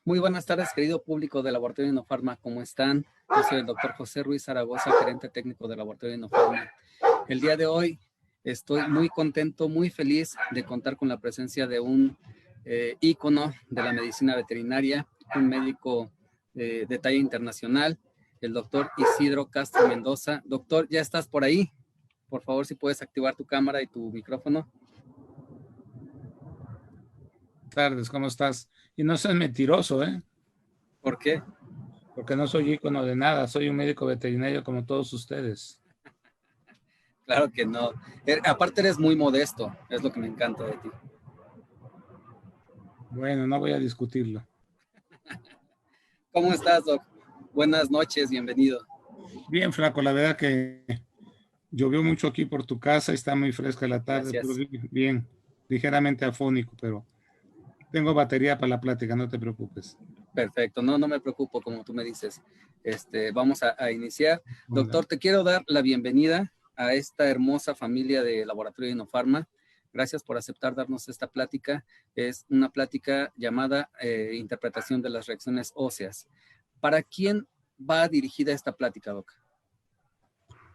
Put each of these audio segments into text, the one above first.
Muy buenas tardes, querido público del Laboratorio Inofarma. ¿Cómo están? Yo soy el doctor José Ruiz Zaragoza, gerente técnico del Laboratorio Inofarma. El día de hoy estoy muy contento, muy feliz de contar con la presencia de un ícono de la medicina veterinaria, un médico de talla internacional, el doctor Isidro Castro Mendoza. Doctor, ¿ya estás por ahí? Por favor, si puedes activar tu cámara y tu micrófono. Tardes, ¿cómo estás? Y no seas mentiroso, ¿eh? ¿Por qué? Porque no soy ícono de nada, soy un médico veterinario como todos ustedes. Claro que no. Aparte eres muy modesto, es lo que me encanta de ti. Bueno, no voy a discutirlo. ¿Cómo estás, Doc? Buenas noches, bienvenido. Bien, flaco, la verdad que llovió mucho aquí por tu casa, está muy fresca la tarde, pero Gracias. bien, ligeramente afónico, pero tengo batería para la plática, no te preocupes. Perfecto, no me preocupo, como tú me dices. Vamos a iniciar. Ándale. Doctor, te quiero dar la bienvenida a esta hermosa familia de Laboratorio Inofarma. Gracias por aceptar darnos esta plática. Es una plática llamada Interpretación de las reacciones óseas. ¿Para quién va dirigida esta plática, Doc?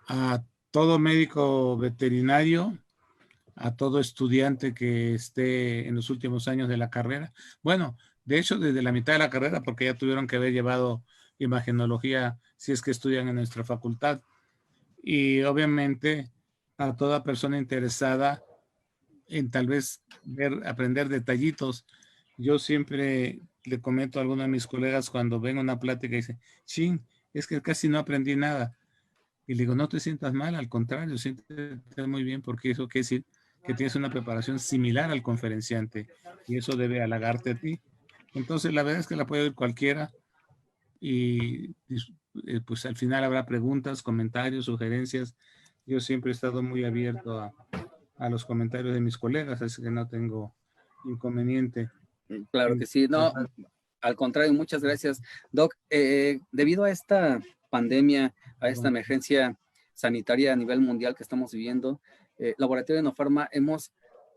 A todo médico veterinario, a todo estudiante que esté en los últimos años de la carrera. Bueno, de hecho, desde la mitad de la carrera, porque ya tuvieron que haber llevado imagenología si es que estudian en nuestra facultad. Y obviamente a toda persona interesada en tal vez aprender detallitos. Yo siempre le comento a algunos de mis colegas cuando ven una plática y dicen, chin, es que casi no aprendí nada. Y le digo, no te sientas mal, al contrario, siéntete muy bien porque eso quiere decir que tienes una preparación similar al conferenciante y eso debe halagarte a ti. Entonces, la verdad es que la puede oír cualquiera y pues al final habrá preguntas, comentarios, sugerencias. Yo siempre he estado muy abierto a los comentarios de mis colegas, así que no tengo inconveniente. Claro que sí. No, al contrario, muchas gracias, Doc. Debido a esta pandemia, a esta emergencia sanitaria a nivel mundial que estamos viviendo, Laboratorio Inofarma hemos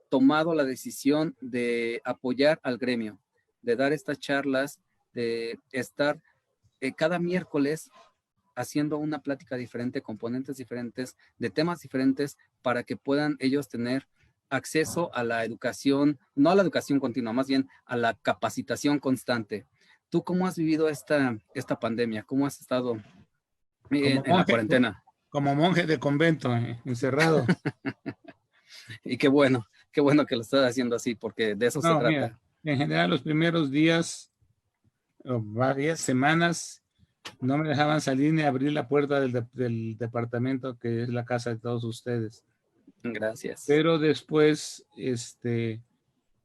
tomado la decisión de apoyar al gremio, de dar estas charlas, de estar cada miércoles haciendo una plática diferente, componentes diferentes, de temas diferentes, para que puedan ellos tener acceso a la educación, no a la educación continua, más bien a la capacitación constante. ¿Tú cómo has vivido esta pandemia? ¿Cómo has estado en la cuarentena? Como monje de convento, encerrado. Y qué bueno que lo estás haciendo así, porque de eso se No, trata. mira, en general los primeros días o varias semanas no me dejaban salir ni abrir la puerta del departamento que es la casa de todos ustedes. Gracias. Pero después,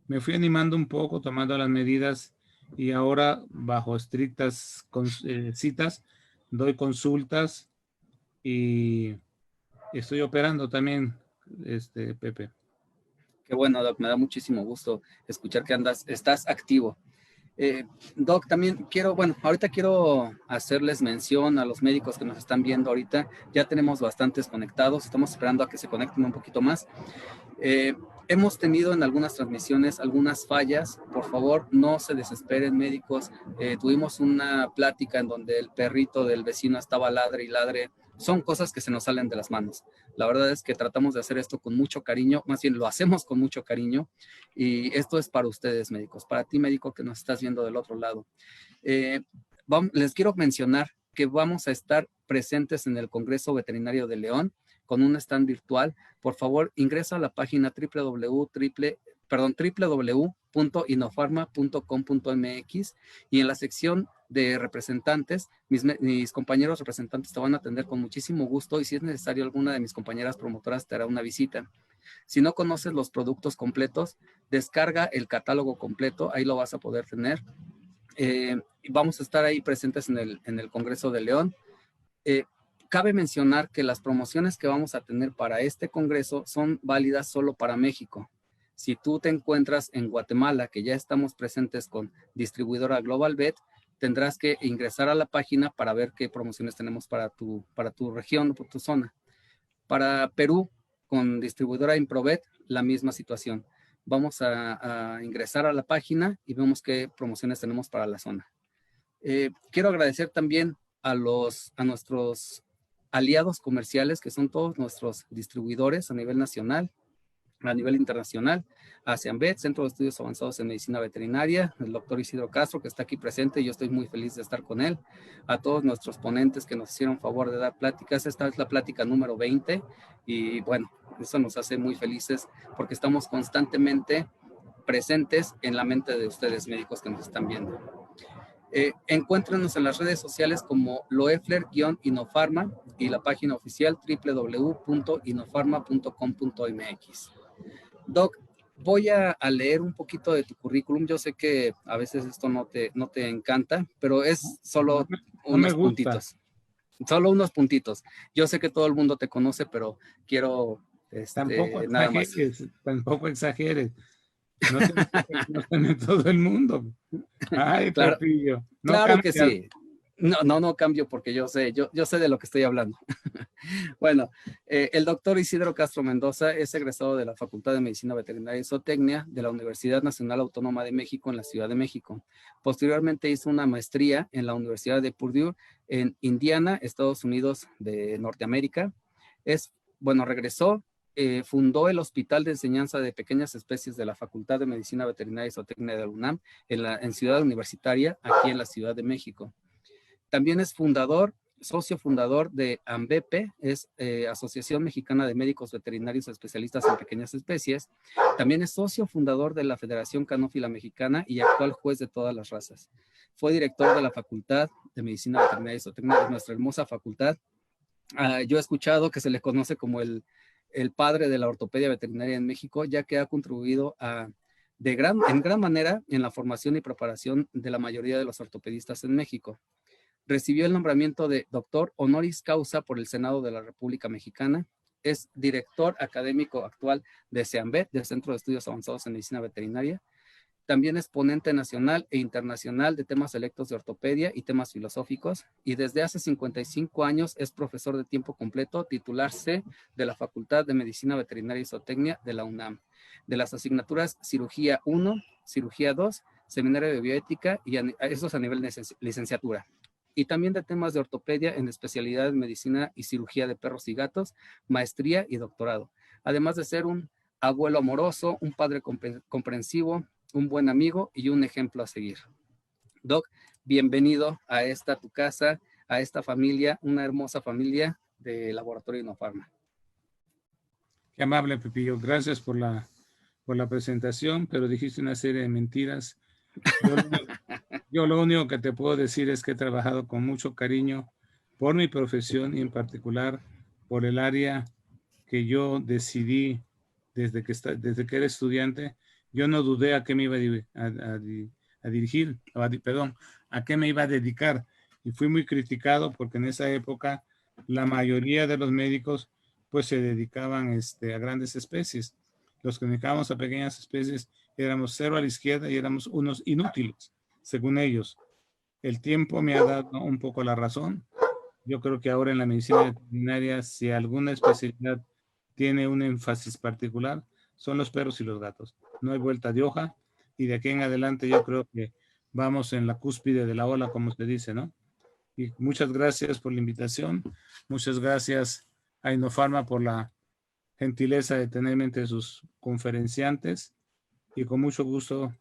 me fui animando un poco, tomando las medidas y ahora bajo estrictas citas doy consultas y estoy operando también, Pepe. Qué bueno, Doc, me da muchísimo gusto escuchar que estás activo. Doc, también ahorita quiero hacerles mención a los médicos que nos están viendo ahorita. Ya tenemos bastantes conectados, estamos esperando a que se conecten un poquito más. Hemos tenido en algunas transmisiones algunas fallas. Por favor, no se desesperen, médicos. Tuvimos una plática en donde el perrito del vecino estaba ladre y ladre. Son cosas que se nos salen de las manos. La verdad es que tratamos de hacer esto con mucho cariño, más bien lo hacemos con mucho cariño, y esto es para ustedes, médicos, para ti, médico, que nos estás viendo del otro lado. Les quiero mencionar que vamos a estar presentes en el Congreso Veterinario de León con un stand virtual. Por favor, ingresa a la página www.inofarma.com.mx y en la sección de representantes, mis compañeros representantes te van a atender con muchísimo gusto, y si es necesario, alguna de mis compañeras promotoras te hará una visita. Si no conoces los productos completos, descarga el catálogo completo, ahí lo vas a poder tener. Vamos a estar ahí presentes en el Congreso de León. Cabe mencionar que las promociones que vamos a tener para este congreso son válidas solo para México. Si tú te encuentras en Guatemala, que ya estamos presentes con distribuidora Global Vet, tendrás que ingresar a la página para ver qué promociones tenemos para tu región o para tu zona. Para Perú, con distribuidora Improvet, la misma situación. vamos a ingresar a la página y vemos qué promociones tenemos para la zona. Quiero agradecer también a nuestros aliados comerciales, que son todos nuestros distribuidores a nivel nacional, a nivel internacional, a CEAMVET, Centro de Estudios Avanzados en Medicina Veterinaria, el doctor Isidro Castro, que está aquí presente, y yo estoy muy feliz de estar con él, a todos nuestros ponentes que nos hicieron favor de dar pláticas. Esta es la plática número 20, y bueno, eso nos hace muy felices porque estamos constantemente presentes en la mente de ustedes, médicos que nos están viendo. Encuéntrenos en las redes sociales como Loeffler-Inofarma y la página oficial www.inofarma.com.mx. Doc, voy a leer un poquito de tu currículum. Yo sé que a veces esto no te encanta, pero es solo unos puntitos. Solo unos puntitos. Yo sé que todo el mundo te conoce, pero quiero nada más. Tampoco exageres. No en todo el mundo. Ay, claro, Pepillo. No claro que sí. No cambio porque yo sé de lo que estoy hablando. Bueno, el doctor Isidro Castro Mendoza es egresado de la Facultad de Medicina Veterinaria y Zootecnia de la Universidad Nacional Autónoma de México en la Ciudad de México. Posteriormente hizo una maestría en la Universidad de Purdue en Indiana, Estados Unidos de Norteamérica. Regresó, fundó el Hospital de Enseñanza de Pequeñas Especies de la Facultad de Medicina Veterinaria y Zootecnia de la UNAM en Ciudad Universitaria, aquí en la Ciudad de México. También es socio fundador de AMBEPE, es Asociación Mexicana de Médicos Veterinarios Especialistas en Pequeñas Especies. También es socio fundador de la Federación Canófila Mexicana y actual juez de todas las razas. Fue director de la Facultad de Medicina Veterinaria y Zootecnia de nuestra hermosa facultad. Yo he escuchado que se le conoce como el padre de la ortopedia veterinaria en México, ya que ha contribuido en gran manera en la formación y preparación de la mayoría de los ortopedistas en México. Recibió el nombramiento de doctor honoris causa por el Senado de la República Mexicana. Es director académico actual de CEAMVET, del Centro de Estudios Avanzados en Medicina Veterinaria. También es ponente nacional e internacional de temas selectos de ortopedia y temas filosóficos. Y desde hace 55 años es profesor de tiempo completo, titular C de la Facultad de Medicina Veterinaria y Zootecnia de la UNAM. De las asignaturas Cirugía 1, Cirugía 2, Seminario de Bioética, y eso es a nivel de licenciatura. Y también de temas de ortopedia en especialidad en medicina y cirugía de perros y gatos, maestría y doctorado. Además de ser un abuelo amoroso, un padre comprensivo, un buen amigo y un ejemplo a seguir. Doc, bienvenido a tu casa, a esta familia, una hermosa familia de Laboratorio Inofarma. Qué amable, Pepillo. Gracias por la presentación, pero dijiste una serie de mentiras. Yo lo único que te puedo decir es que he trabajado con mucho cariño por mi profesión y en particular por el área que yo decidí desde que era estudiante. Yo no dudé a qué me iba a qué me iba a dedicar. Y fui muy criticado porque en esa época la mayoría de los médicos pues se dedicaban a grandes especies. Los que dedicábamos a pequeñas especies éramos cero a la izquierda y éramos unos inútiles, según ellos. El tiempo me ha dado un poco la razón. Yo creo que ahora en la medicina veterinaria, si alguna especialidad tiene un énfasis particular, son los perros y los gatos. No hay vuelta de hoja y de aquí en adelante yo creo que vamos en la cúspide de la ola, como se dice, ¿no? Y muchas gracias por la invitación. Muchas gracias a Inofarma por la gentileza de tenerme entre sus conferenciantes y con mucho gusto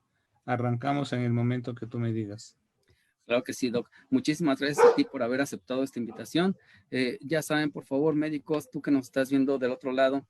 arrancamos en el momento que tú me digas. Claro que sí, Doc. Muchísimas gracias a ti por haber aceptado esta invitación. Ya saben, por favor, médicos, tú que nos estás viendo del otro lado,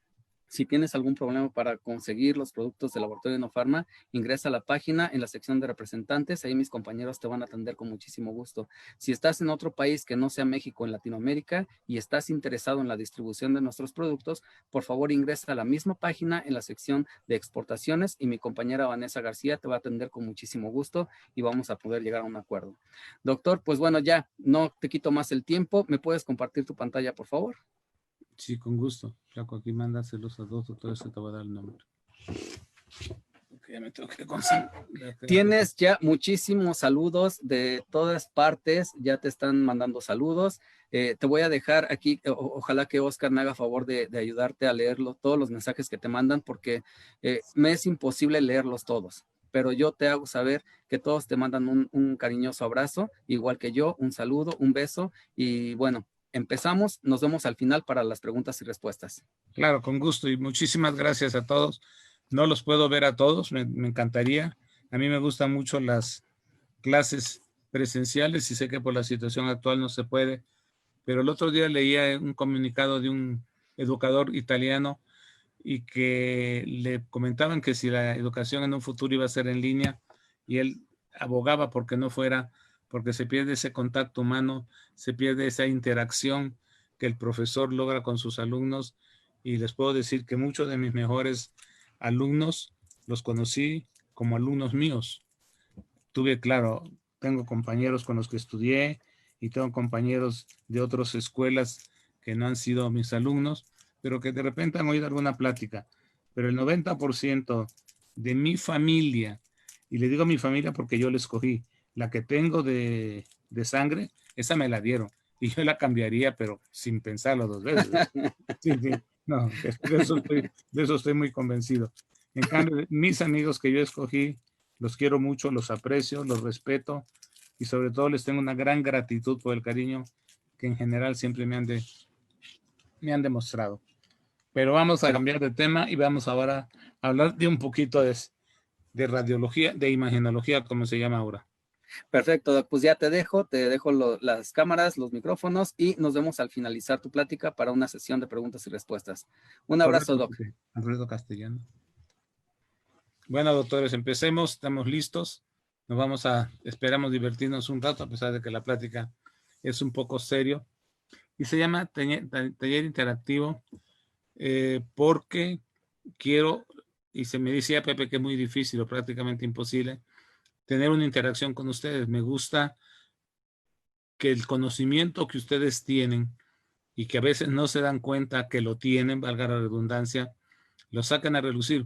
si tienes algún problema para conseguir los productos de Laboratorio Inofarma, ingresa a la página en la sección de representantes. Ahí mis compañeros te van a atender con muchísimo gusto. Si estás en otro país que no sea México, en Latinoamérica, y estás interesado en la distribución de nuestros productos, por favor ingresa a la misma página en la sección de exportaciones y mi compañera Vanessa García te va a atender con muchísimo gusto y vamos a poder llegar a un acuerdo. Doctor, pues bueno, ya no te quito más el tiempo. ¿Me puedes compartir tu pantalla, por favor? Sí, con gusto. Flaco, aquí mándaselos a dos doctores que te voy a dar el nombre. Ok. Ya me tengo que concentrar. Tienes ya muchísimos saludos de todas partes, ya te están mandando saludos. Te voy a dejar aquí, ojalá que Oscar me haga favor de ayudarte a leerlo, todos los mensajes que te mandan, porque me es imposible leerlos todos, pero yo te hago saber que todos te mandan un cariñoso abrazo, igual que yo, un saludo, un beso, y bueno, empezamos, nos vemos al final para las preguntas y respuestas. Claro, con gusto, y muchísimas gracias a todos. No los puedo ver a todos, me encantaría. A mí me gustan mucho las clases presenciales y sé que por la situación actual no se puede, pero el otro día leía un comunicado de un educador italiano y que le comentaban que si la educación en un futuro iba a ser en línea, y él abogaba porque no fuera, porque se pierde ese contacto humano, se pierde esa interacción que el profesor logra con sus alumnos, y les puedo decir que muchos de mis mejores alumnos los conocí como alumnos míos. Tuve, claro, tengo compañeros con los que estudié y tengo compañeros de otras escuelas que no han sido mis alumnos, pero que de repente han oído alguna plática. Pero el 90% de mi familia, y le digo mi familia porque yo la escogí, la que tengo de sangre, esa me la dieron. Y yo la cambiaría, pero sin pensarlo dos veces. Sí, sí. No, de eso estoy muy convencido. En cambio, mis amigos que yo escogí, los quiero mucho, los aprecio, los respeto, y sobre todo les tengo una gran gratitud por el cariño que en general siempre me han demostrado. Pero vamos a cambiar de tema y vamos ahora a hablar de un poquito de radiología, de imagenología, como se llama ahora. Perfecto, Doc. Pues ya te dejo las cámaras, los micrófonos, y nos vemos al finalizar tu plática para una sesión de preguntas y respuestas. Un abrazo, Doc. Alfredo Castellano. Bueno, doctores, empecemos, estamos listos. Esperamos divertirnos un rato, a pesar de que la plática es un poco serio. Y se llama taller interactivo porque quiero, y se me decía Pepe que es muy difícil o prácticamente imposible, tener una interacción con ustedes. Me gusta que el conocimiento que ustedes tienen y que a veces no se dan cuenta que lo tienen, valga la redundancia, lo sacan a relucir.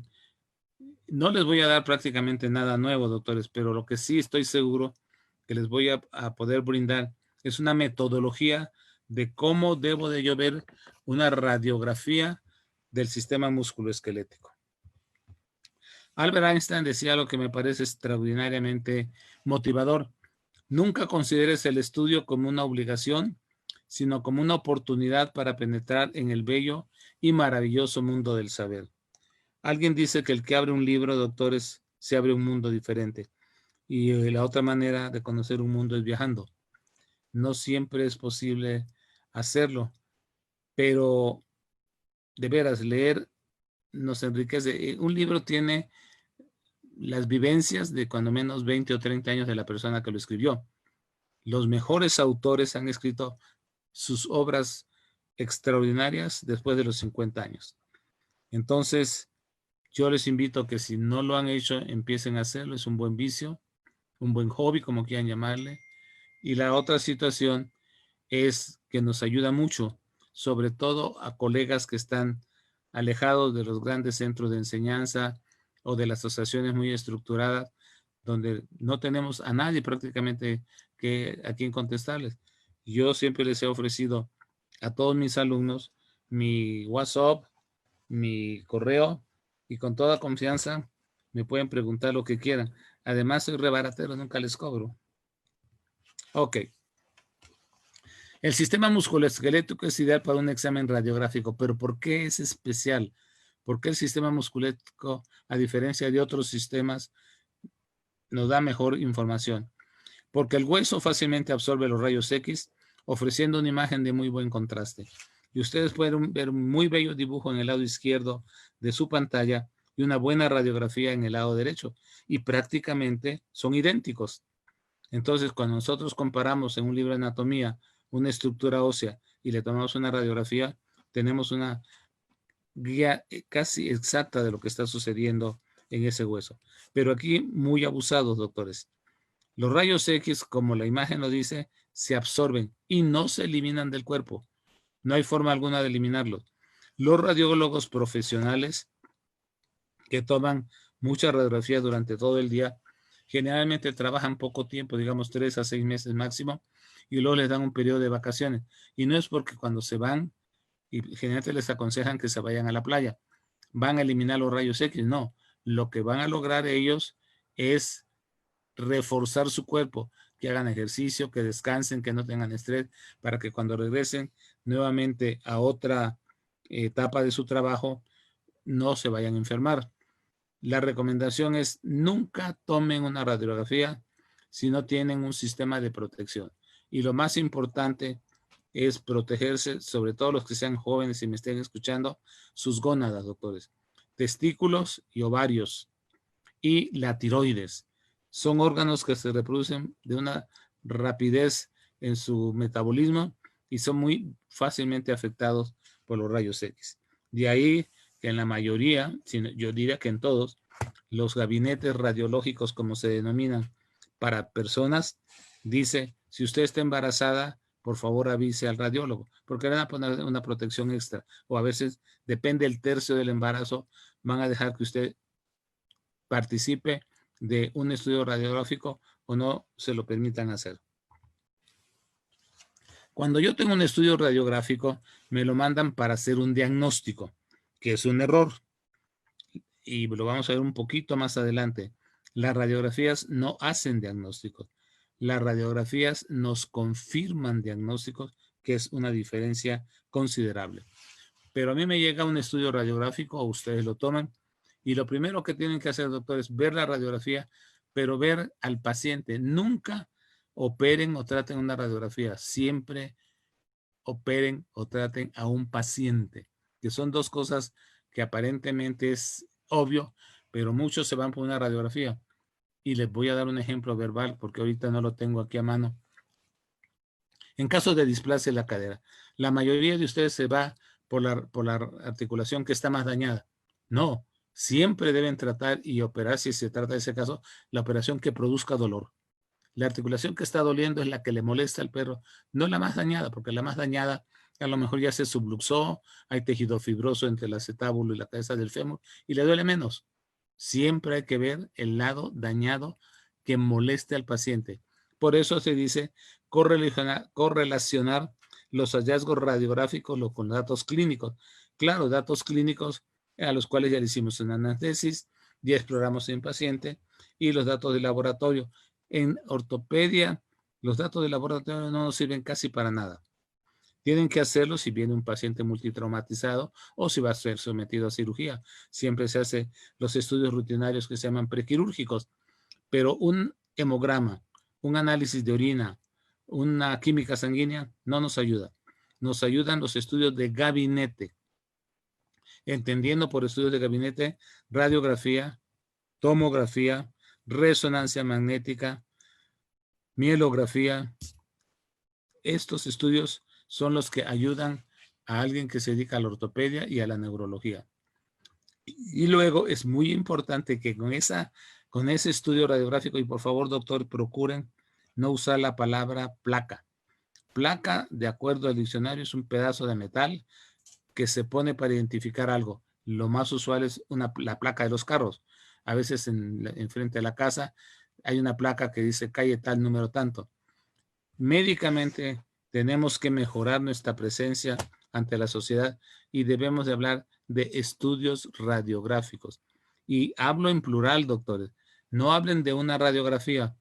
No les voy a dar prácticamente nada nuevo, doctores, pero lo que sí estoy seguro que les voy a poder brindar es una metodología de cómo debo de yo ver una radiografía del sistema musculoesquelético. Albert Einstein decía algo que me parece extraordinariamente motivador. Nunca consideres el estudio como una obligación, sino como una oportunidad para penetrar en el bello y maravilloso mundo del saber. Alguien dice que el que abre un libro, doctores, se abre un mundo diferente. Y la otra manera de conocer un mundo es viajando. No siempre es posible hacerlo, pero de veras, leer nos enriquece. Un libro tiene las vivencias de cuando menos 20 o 30 años de la persona que lo escribió. Los mejores autores han escrito sus obras extraordinarias después de los 50 años. Entonces, yo les invito a que si no lo han hecho, empiecen a hacerlo. Es un buen vicio, un buen hobby, como quieran llamarle. Y la otra situación es que nos ayuda mucho, sobre todo a colegas que están alejados de los grandes centros de enseñanza o de las asociaciones muy estructuradas, donde no tenemos a nadie prácticamente a quien contestarles. Yo siempre les he ofrecido a todos mis alumnos mi WhatsApp, mi correo, y con toda confianza me pueden preguntar lo que quieran. Además, soy rebaratero, nunca les cobro. Ok. El sistema musculoesquelético es ideal para un examen radiográfico, pero ¿por qué es especial? ¿Por qué el sistema musculoesquelético, a diferencia de otros sistemas, nos da mejor información? Porque el hueso fácilmente absorbe los rayos X, ofreciendo una imagen de muy buen contraste. Y ustedes pueden ver un muy bello dibujo en el lado izquierdo de su pantalla y una buena radiografía en el lado derecho. Y prácticamente son idénticos. Entonces, cuando nosotros comparamos en un libro de anatomía una estructura ósea y le tomamos una radiografía, tenemos una guía casi exacta de lo que está sucediendo en ese hueso. Pero aquí muy abusados, doctores. Los rayos X, como la imagen lo dice, se absorben y no se eliminan del cuerpo. No hay forma alguna de eliminarlos. Los radiólogos profesionales que toman muchas radiografías durante todo el día. Generalmente trabajan poco tiempo, digamos 3 a 6 meses máximo, y luego les dan un periodo de vacaciones. Y no es porque cuando se van, y generalmente les aconsejan que se vayan a la playa, van a eliminar los rayos X, no. Lo que van a lograr ellos es reforzar su cuerpo, que hagan ejercicio, que descansen, que no tengan estrés, para que cuando regresen nuevamente a otra etapa de su trabajo, no se vayan a enfermar. La recomendación es nunca tomen una radiografía si no tienen un sistema de protección. Y lo más importante es protegerse, sobre todo los que sean jóvenes y me estén escuchando, sus gónadas, doctores, testículos y ovarios y la tiroides. Son órganos que se reproducen de una rapidez en su metabolismo y son muy fácilmente afectados por los rayos X. De ahí que en la mayoría, yo diría que en todos, los gabinetes radiológicos, como se denominan, para personas, dice, si usted está embarazada, por favor avise al radiólogo, porque le van a poner una protección extra, o a veces, depende del tercio del embarazo, van a dejar que usted participe de un estudio radiográfico o no se lo permitan hacer. Cuando yo tengo un estudio radiográfico, me lo mandan para hacer un diagnóstico, que es un error. Y lo vamos a ver un poquito más adelante. Las radiografías no hacen diagnósticos. Las radiografías nos confirman diagnósticos, que es una diferencia considerable. Pero a mí me llega un estudio radiográfico, o ustedes lo toman, y lo primero que tienen que hacer, doctor, es ver la radiografía, pero ver al paciente. Nunca operen o traten una radiografía. Siempre operen o traten a un paciente, que son dos cosas que aparentemente es obvio, pero muchos se van por una radiografía. Y les voy a dar un ejemplo verbal, porque ahorita no lo tengo aquí a mano. En caso de displasia de la cadera, la mayoría de ustedes se va por la articulación que está más dañada. No, siempre deben tratar y operar, si se trata de ese caso, la operación que produzca dolor. La articulación que está doliendo es la que le molesta al perro, no la más dañada, porque la más dañada a lo mejor ya se subluxó, hay tejido fibroso entre el acetábulo y la cabeza del fémur y le duele menos. Siempre hay que ver el lado dañado que moleste al paciente. Por eso se dice correlacionar los hallazgos radiográficos con datos clínicos. Claro, datos clínicos a los cuales ya le hicimos una anamnesis, ya exploramos en paciente y los datos de laboratorio. En ortopedia, los datos de laboratorio no nos sirven casi para nada. Tienen que hacerlo si viene un paciente multitraumatizado o si va a ser sometido a cirugía. Siempre se hace los estudios rutinarios que se llaman prequirúrgicos, pero un hemograma, un análisis de orina, una química sanguínea no nos ayuda. Nos ayudan los estudios de gabinete. Entendiendo por estudios de gabinete, radiografía, tomografía, resonancia magnética, mielografía. Estos estudios son los que ayudan a alguien que se dedica a la ortopedia y a la neurología. Y luego es muy importante que con ese estudio radiográfico, y por favor, doctor, procuren no usar la palabra placa. Placa, de acuerdo al diccionario, es un pedazo de metal que se pone para identificar algo. Lo más usual es la placa de los carros. A veces en frente de la casa hay una placa que dice calle tal, número tanto. Médicamente tenemos que mejorar nuestra presencia ante la sociedad y debemos de hablar de estudios radiográficos. Y hablo en plural, doctores. No hablen de una radiografía,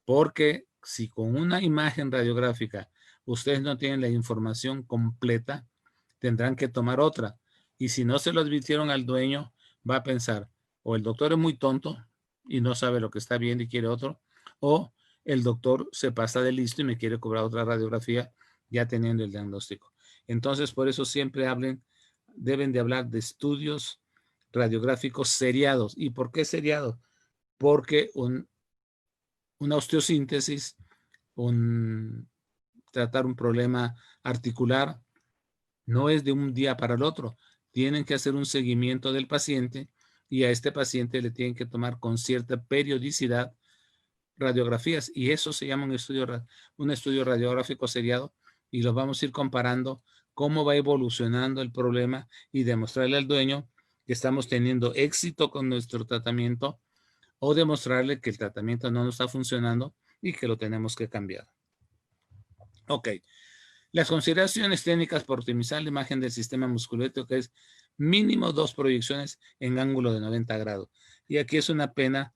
porque si con una imagen radiográfica ustedes no tienen la información completa, tendrán que tomar otra. Y si no se lo advirtieron al dueño, va a pensar, o el doctor es muy tonto y no sabe lo que está viendo y quiere otro, o el doctor se pasa de listo y me quiere cobrar otra radiografía ya teniendo el diagnóstico. Entonces, por eso siempre deben de hablar de estudios radiográficos seriados. ¿Y por qué seriados? Porque una osteosíntesis, tratar un problema articular, no es de un día para el otro. Tienen que hacer un seguimiento del paciente y a este paciente le tienen que tomar con cierta periodicidad radiografías, y eso se llama un estudio radiográfico seriado, y los vamos a ir comparando cómo va evolucionando el problema y demostrarle al dueño que estamos teniendo éxito con nuestro tratamiento o demostrarle que el tratamiento no nos está funcionando y que lo tenemos que cambiar. Ok. Las consideraciones técnicas para optimizar la imagen del sistema musculoesquelético es mínimo 2 proyecciones en ángulo de 90 grados. Y aquí es una pena,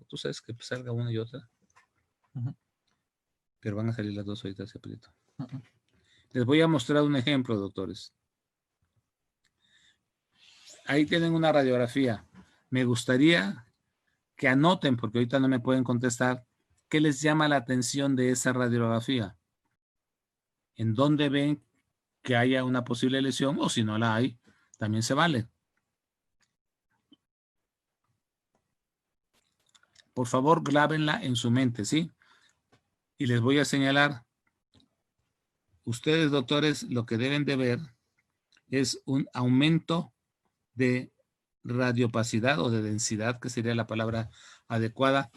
tú sabes que salga una y otra, pero van a salir las dos ahorita, se aprieto. Les voy a mostrar un ejemplo, doctores. Ahí tienen una radiografía. Me gustaría que anoten, porque ahorita no me pueden contestar, ¿qué les llama la atención de esa radiografía? ¿En dónde ven que haya una posible lesión? O si no la hay, también se vale. Por favor, grábenla en su mente, ¿sí? Y les voy a señalar, ustedes, doctores, lo que deben de ver es un aumento de radiopacidad o de densidad, que sería la palabra adecuada,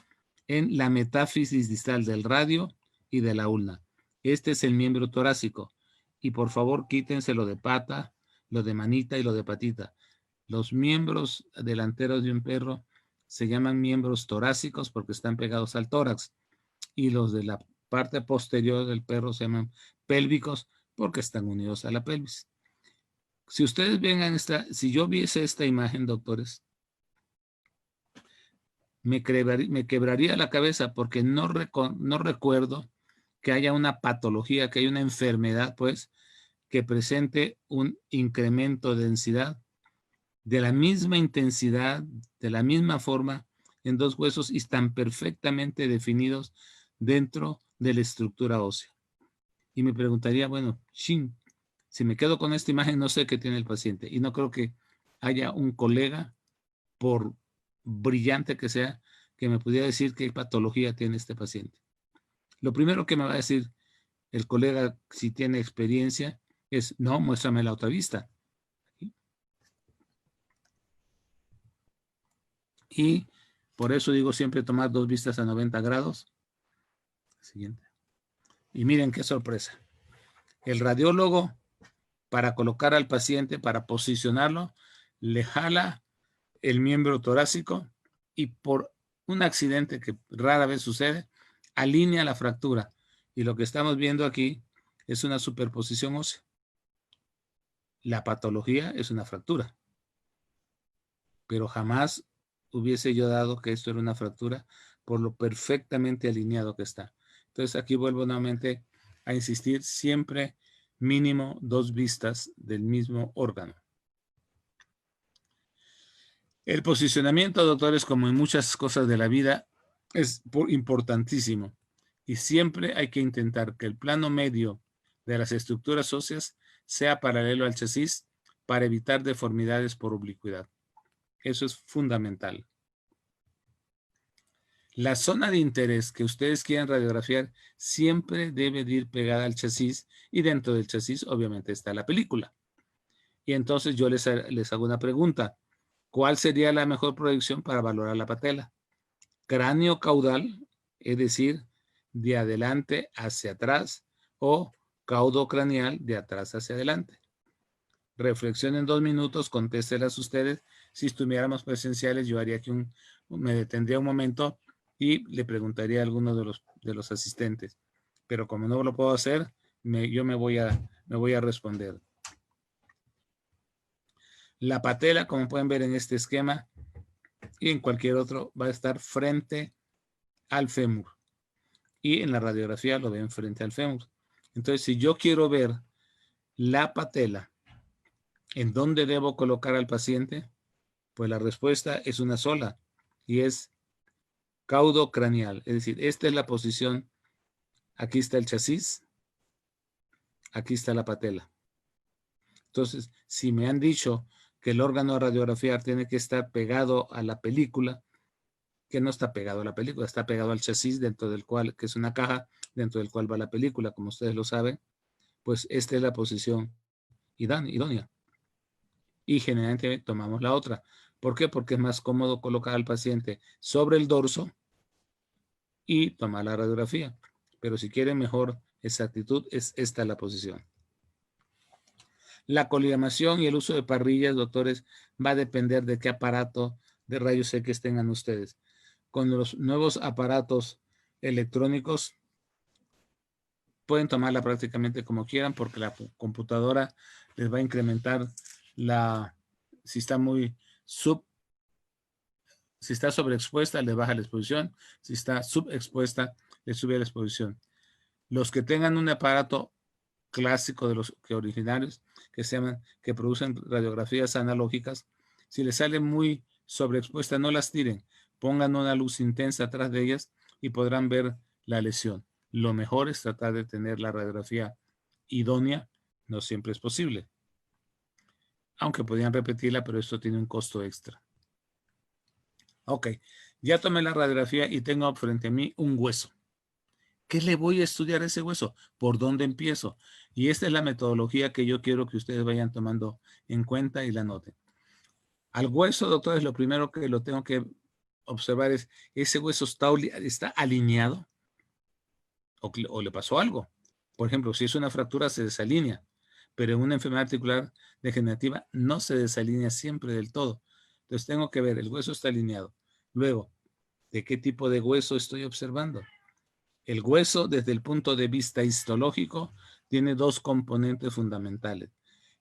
en la metáfisis distal del radio y de la ulna. Este es el miembro torácico. Y por favor, quítense lo de pata, lo de manita y lo de patita. Los miembros delanteros de un perro se llaman miembros torácicos porque están pegados al tórax. Y los de la parte posterior del perro se llaman pélvicos porque están unidos a la pelvis. Si ustedes ven si yo viese esta imagen, doctores, me quebraría la cabeza porque no recuerdo que haya una patología, que haya una enfermedad, pues, que presente un incremento de densidad de la misma intensidad, de la misma forma, en dos huesos y están perfectamente definidos dentro de la estructura ósea. Y me preguntaría, bueno, si me quedo con esta imagen, no sé qué tiene el paciente. Y no creo que haya un colega, por brillante que sea, que me pudiera decir qué patología tiene este paciente. Lo primero que me va a decir el colega, si tiene experiencia, es, no, muéstrame la otra vista. Y por eso digo siempre tomar 2 vistas a 90 grados. Siguiente. Y miren qué sorpresa. El radiólogo, para colocar al paciente, para posicionarlo, le jala el miembro torácico y por un accidente que rara vez sucede, alinea la fractura. Y lo que estamos viendo aquí es una superposición ósea. La patología es una fractura. Pero jamás hubiese yo dado que esto era una fractura por lo perfectamente alineado que está. Entonces aquí vuelvo nuevamente a insistir, siempre mínimo 2 vistas del mismo órgano. El posicionamiento, doctores, como en muchas cosas de la vida, es importantísimo. Y siempre hay que intentar que el plano medio de las estructuras óseas sea paralelo al chasis para evitar deformidades por oblicuidad. Eso es fundamental. La zona de interés que ustedes quieran radiografiar siempre debe de ir pegada al chasis y dentro del chasis obviamente está la película. Y entonces yo les hago una pregunta. ¿Cuál sería la mejor proyección para valorar la patela? Cráneo caudal, es decir, de adelante hacia atrás, o caudo craneal de atrás hacia adelante. Reflexionen 2 minutos, contéstelas ustedes. Si estuviéramos presenciales, yo haría que me detendría un momento y le preguntaría a alguno de los asistentes. Pero como no lo puedo hacer, yo me voy a responder. La patela, como pueden ver en este esquema y en cualquier otro, va a estar frente al fémur. Y en la radiografía lo ven frente al fémur. Entonces, si yo quiero ver la patela, ¿en dónde debo colocar al paciente? Pues la respuesta es una sola y es caudo craneal. Es decir, esta es la posición. Aquí está el chasis. Aquí está la patela. Entonces, si me han dicho que el órgano a radiografiar tiene que estar pegado a la película, que no está pegado a la película, está pegado al chasis dentro del cual, que es una caja dentro del cual va la película, como ustedes lo saben, pues esta es la posición idónea. Y generalmente tomamos la otra. ¿Por qué? Porque es más cómodo colocar al paciente sobre el dorso y tomar la radiografía. Pero si quieren mejor exactitud, es esta la posición. La colimación y el uso de parrillas, doctores, va a depender de qué aparato de rayos X tengan ustedes. Con los nuevos aparatos electrónicos pueden tomarla prácticamente como quieran porque la computadora les va a incrementar si está si está sobreexpuesta, le baja la exposición. Si está subexpuesta, le sube la exposición. Los que tengan un aparato clásico de los que originarios, que producen radiografías analógicas, si les sale muy sobreexpuesta, no las tiren. Pongan una luz intensa atrás de ellas y podrán ver la lesión. Lo mejor es tratar de tener la radiografía idónea. No siempre es posible. Aunque podrían repetirla, pero esto tiene un costo extra. Ok, ya tomé la radiografía y tengo frente a mí un hueso. ¿Qué le voy a estudiar a ese hueso? ¿Por dónde empiezo? Y esta es la metodología que yo quiero que ustedes vayan tomando en cuenta y la noten. Al hueso, doctores, lo primero que lo tengo que observar es, ¿ese hueso está alineado? ¿O le pasó algo? Por ejemplo, si es una fractura, se desalinea, pero en una enfermedad articular degenerativa no se desalinea siempre del todo. Entonces tengo que ver, el hueso está alineado. Luego, ¿de qué tipo de hueso estoy observando? El hueso, desde el punto de vista histológico, tiene dos componentes fundamentales.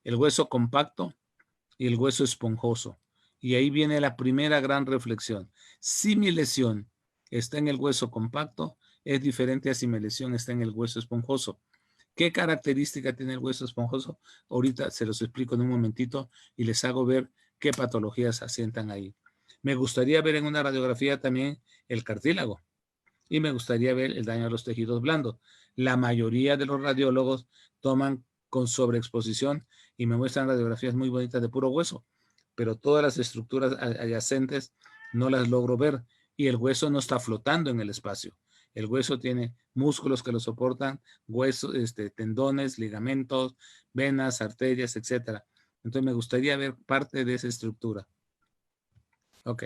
El hueso compacto y el hueso esponjoso. Y ahí viene la primera gran reflexión. Si mi lesión está en el hueso compacto, es diferente a si mi lesión está en el hueso esponjoso. ¿Qué característica tiene el hueso esponjoso? Ahorita se los explico en un momentito y les hago ver qué patologías asientan ahí. Me gustaría ver en una radiografía también el cartílago y me gustaría ver el daño a los tejidos blandos. La mayoría de los radiólogos toman con sobreexposición y me muestran radiografías muy bonitas de puro hueso, pero todas las estructuras adyacentes no las logro ver y el hueso no está flotando en el espacio. El hueso tiene músculos que lo soportan, huesos, tendones, ligamentos, venas, arterias, etc. Entonces me gustaría ver parte de esa estructura. Ok.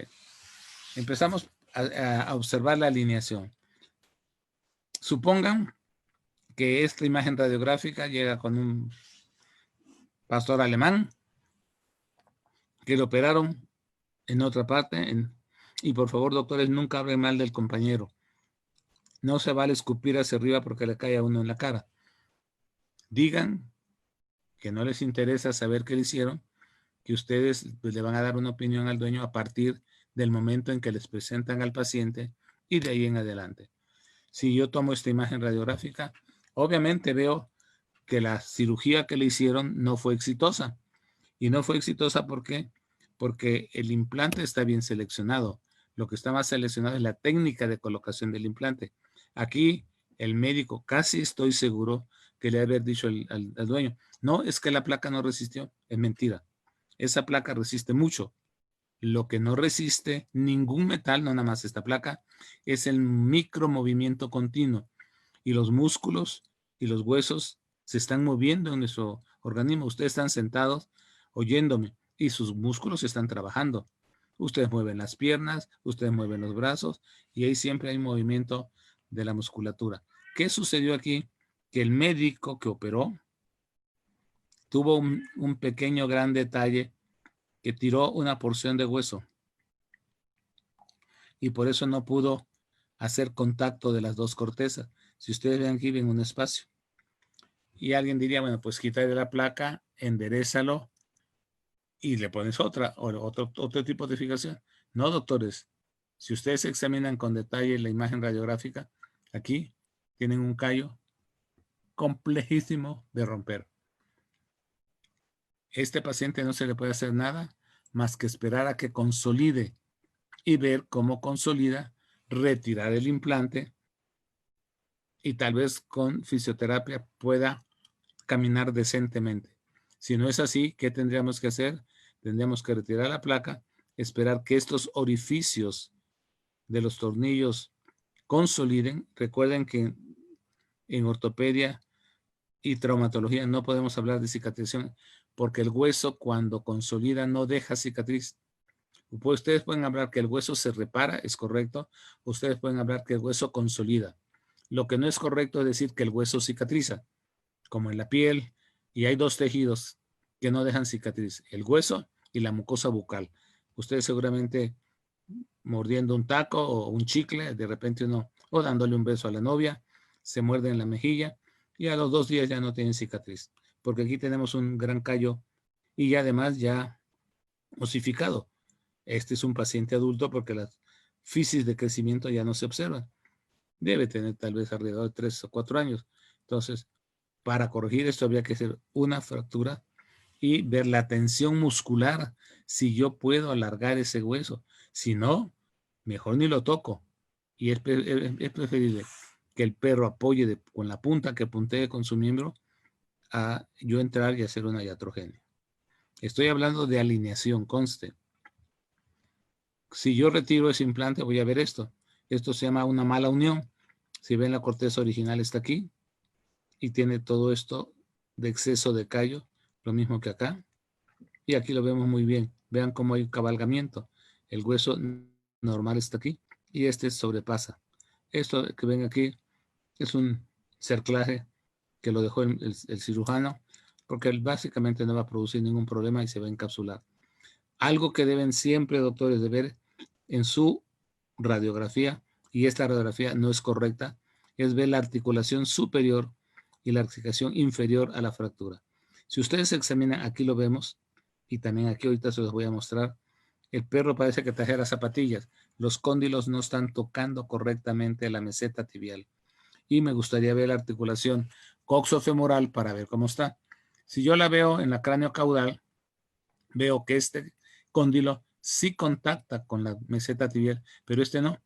Empezamos a observar la alineación. Supongan que esta imagen radiográfica llega con un pastor alemán que lo operaron en otra parte. Y por favor, doctores, nunca hablen mal del compañero. No se vale escupir hacia arriba porque le cae a uno en la cara. Digan que no les interesa saber qué le hicieron, que ustedes pues, le van a dar una opinión al dueño a partir del momento en que les presentan al paciente y de ahí en adelante. Si yo tomo esta imagen radiográfica, obviamente veo que la cirugía que le hicieron no fue exitosa. Y no fue exitosa ¿por qué? Porque el implante está bien seleccionado. Lo que está más seleccionado es la técnica de colocación del implante. Aquí el médico, casi estoy seguro que le haber dicho al dueño, no, es que la placa no resistió. Es mentira. Esa placa resiste mucho. Lo que no resiste ningún metal, no nada más esta placa, es el micromovimiento continuo. Y los músculos y los huesos se están moviendo en nuestro organismo. Ustedes están sentados oyéndome y sus músculos están trabajando. Ustedes mueven las piernas, ustedes mueven los brazos y ahí siempre hay movimiento de la musculatura. ¿Qué sucedió aquí? Que el médico que operó tuvo un pequeño gran detalle que tiró una porción de hueso y por eso no pudo hacer contacto de las dos cortezas. Si ustedes ven aquí, ven un espacio. Y alguien diría, bueno, pues quítale la placa, enderezalo y le pones otra, o otro tipo de fijación. No, doctores, si ustedes examinan con detalle la imagen radiográfica, aquí tienen un callo complejísimo de romper. Este paciente no se le puede hacer nada más que esperar a que consolide y ver cómo consolida, retirar el implante y tal vez con fisioterapia pueda caminar decentemente. Si no es así, ¿qué tendríamos que hacer? Tendríamos que retirar la placa, esperar que estos orificios de los tornillos consoliden. Recuerden que en ortopedia y traumatología no podemos hablar de cicatrización porque el hueso cuando consolida no deja cicatriz. Ustedes pueden hablar que el hueso se repara, es correcto. Ustedes pueden hablar que el hueso consolida. Lo que no es correcto es decir que el hueso cicatriza, como en la piel, y hay dos tejidos que no dejan cicatriz, el hueso y la mucosa bucal. Ustedes seguramente mordiendo un taco o un chicle, de repente uno, o dándole un beso a la novia, se muerde en la mejilla y a los 2 días ya no tienen cicatriz, porque aquí tenemos un gran callo y además ya osificado. Este es un paciente adulto porque las fisis de crecimiento ya no se observan. Debe tener tal vez alrededor de 3 o 4 años. Entonces, para corregir esto había que hacer una fractura y ver la tensión muscular, si yo puedo alargar ese hueso. Si no, mejor ni lo toco. Y es preferible que el perro apoye con la punta, que puntee con su miembro, a yo entrar y hacer una iatrogenia. Estoy hablando de alineación, conste. Si yo retiro ese implante, voy a ver esto. Esto se llama una mala unión. Si ven, la corteza original está aquí y tiene todo esto de exceso de callo, lo mismo que acá. Y aquí lo vemos muy bien. Vean cómo hay un cabalgamiento. El hueso normal está aquí y este sobrepasa. Esto que ven aquí es un cerclaje que lo dejó el cirujano, porque él básicamente no va a producir ningún problema y se va a encapsular. Algo que deben siempre, doctores, de ver en su radiografía, y esta radiografía no es correcta, es ver la articulación superior y la articulación inferior a la fractura. Si ustedes examinan, aquí lo vemos, y también aquí ahorita se los voy a mostrar, el perro parece que trajera zapatillas. Los cóndilos no están tocando correctamente la meseta tibial. Y me gustaría ver la articulación coxofemoral para ver cómo está. Si yo la veo en la cráneo caudal, veo que este cóndilo sí contacta con la meseta tibial, pero este no.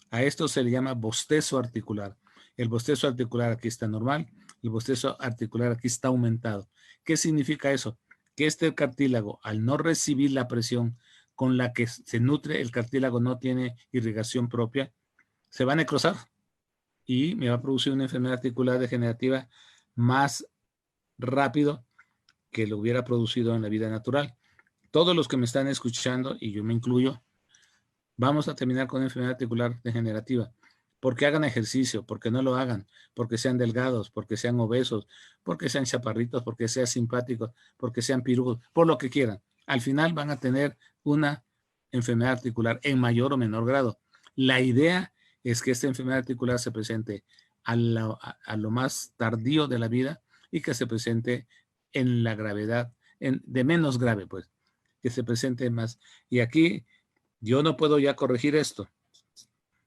A esto se le llama bostezo articular. El bostezo articular aquí está normal, el bostezo articular aquí está aumentado. ¿Qué significa eso? Que este cartílago, al no recibir la presión con la que se nutre, el cartílago no tiene irrigación propia, se va a necrosar y me va a producir una enfermedad articular degenerativa más rápido que lo hubiera producido en la vida natural. Todos los que me están escuchando, y yo me incluyo, vamos a terminar con enfermedad articular degenerativa. Porque hagan ejercicio, porque no lo hagan, porque sean delgados, porque sean obesos, porque sean chaparritos, porque sean simpáticos, porque sean pirujos, por lo que quieran. Al final van a tener una enfermedad articular en mayor o menor grado. La idea es que esta enfermedad articular se presente a lo más tardío de la vida y que se presente en la gravedad, de menos grave, pues, que se presente más. Y aquí yo no puedo ya corregir esto.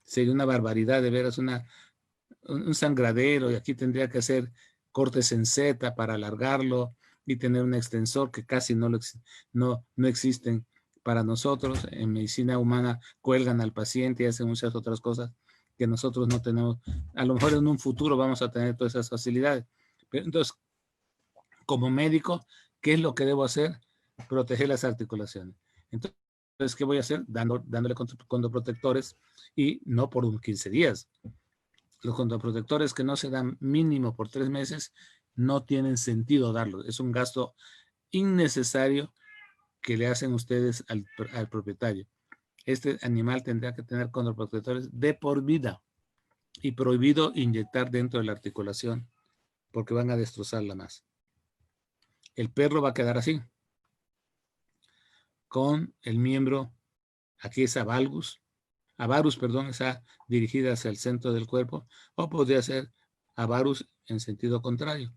Sería una barbaridad, de veras, un sangradero, y aquí tendría que hacer cortes en Z para alargarlo y tener un extensor que casi no existen para nosotros. En medicina humana cuelgan al paciente y hacen muchas otras cosas que nosotros no tenemos. A lo mejor en un futuro vamos a tener todas esas facilidades. Pero entonces, como médico, ¿qué es lo que debo hacer? Proteger las articulaciones. Entonces, ¿qué voy a hacer? Dándole condoprotectores y no por 15 días. Los condoprotectores que no se dan mínimo por 3 meses no tienen sentido darlos. Es un gasto innecesario que le hacen ustedes al propietario. Este animal tendrá que tener condoprotectores de por vida y prohibido inyectar dentro de la articulación porque van a destrozarla más. El perro va a quedar así, con el miembro, aquí es avalgus, avarus, perdón, está dirigida hacia el centro del cuerpo, o podría ser avarus en sentido contrario.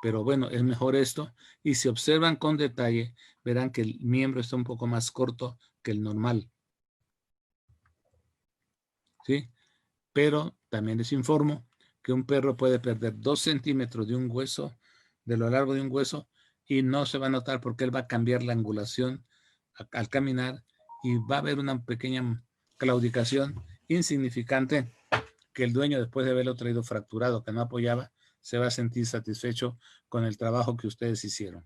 Pero bueno, es mejor esto, y si observan con detalle, verán que el miembro está un poco más corto que el normal. ¿Sí? Pero también les informo que un perro puede perder 2 centímetros de un hueso, de lo largo de un hueso, y no se va a notar porque él va a cambiar la angulación al caminar y va a haber una pequeña claudicación insignificante que el dueño, después de haberlo traído fracturado, que no apoyaba, se va a sentir satisfecho con el trabajo que ustedes hicieron.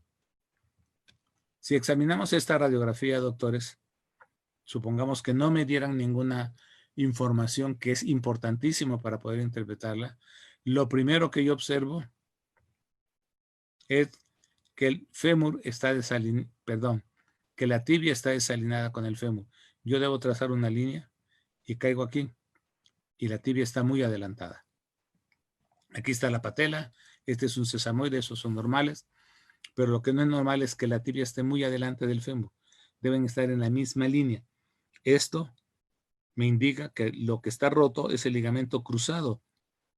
Si examinamos esta radiografía, doctores, supongamos que no me dieran ninguna información que es importantísimo para poder interpretarla, lo primero que yo observo es que el fémur está desalinado, perdón, que la tibia está desalineada con el fémur. Yo debo trazar una línea y caigo aquí y la tibia está muy adelantada. Aquí está la patela, este es un sesamoide, esos son normales. pero lo que no es normal es que la tibia esté muy adelante del fémur. Deben estar en la misma línea. Esto me indica que lo que está roto es el ligamento cruzado,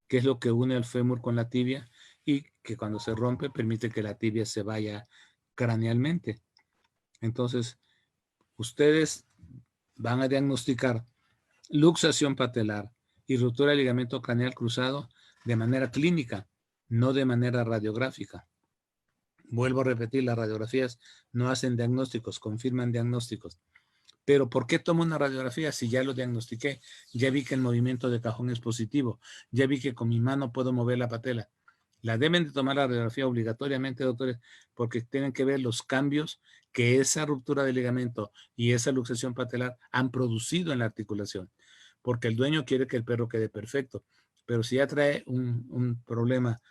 que es lo que une al fémur con la tibia y que cuando se rompe permite que la tibia se vaya cranealmente. Entonces, ustedes van a diagnosticar luxación patelar y ruptura del ligamento craneal cruzado de manera clínica, no de manera radiográfica. Vuelvo a repetir, las radiografías no hacen diagnósticos, confirman diagnósticos. Pero ¿por qué tomo una radiografía si ya lo diagnostiqué? Ya vi que el movimiento de cajón es positivo. Ya vi que con mi mano puedo mover la patela. La deben de tomar la radiografía obligatoriamente, doctores, porque tienen que ver los cambios que esa ruptura de ligamento y esa luxación patelar han producido en la articulación. Porque el dueño quiere que el perro quede perfecto. Pero si ya trae un problema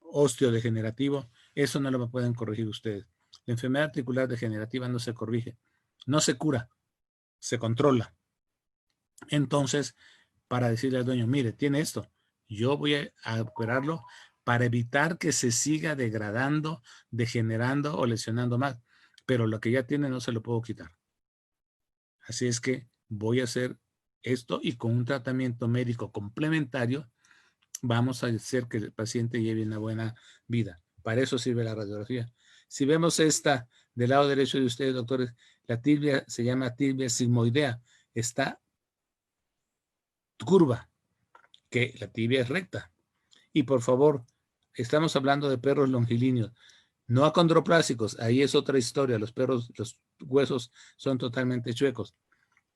osteodegenerativo, eso no lo pueden corregir ustedes. La enfermedad articular degenerativa no se corrige, no se cura, se controla. Entonces, para decirle al dueño, mire, tiene esto, yo voy a operarlo para evitar que se siga degradando, degenerando o lesionando más. Pero lo que ya tiene no se lo puedo quitar. Así es que voy a hacer esto y con un tratamiento médico complementario vamos a hacer que el paciente lleve una buena vida. Para eso sirve la radiografía. Si vemos esta del lado derecho de ustedes, doctores, la tibia se llama tibia sigmoidea. Está curva, que la tibia es recta. Y por favor, estamos hablando de perros longilíneos, no acondroplásicos. Ahí es otra historia. Los perros, los huesos son totalmente chuecos.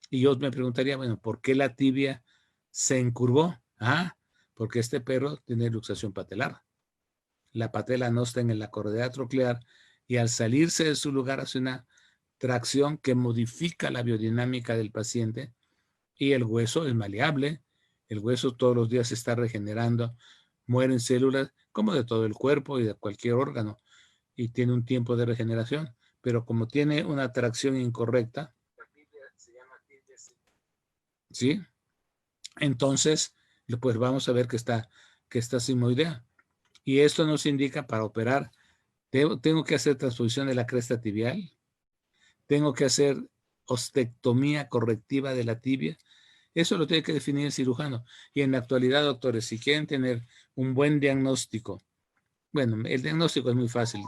Y yo me preguntaría, bueno, ¿por qué la tibia se encurvó? Ah, porque este perro tiene luxación patelar. La patela no está en la correa troclear y al salirse de su lugar hace una tracción que modifica la biodinámica del paciente y el hueso es maleable. El hueso todos los días se está regenerando, mueren células como de todo el cuerpo y de cualquier órgano y tiene un tiempo de regeneración, pero como tiene una tracción incorrecta, ¿sí? Entonces, pues vamos a ver que está sigmoidea. Y esto nos indica para operar, tengo que hacer transposición de la cresta tibial, tengo que hacer ostectomía correctiva de la tibia. Eso lo tiene que definir el cirujano. Y en la actualidad, doctores, si quieren tener un buen diagnóstico, bueno, el diagnóstico es muy fácil,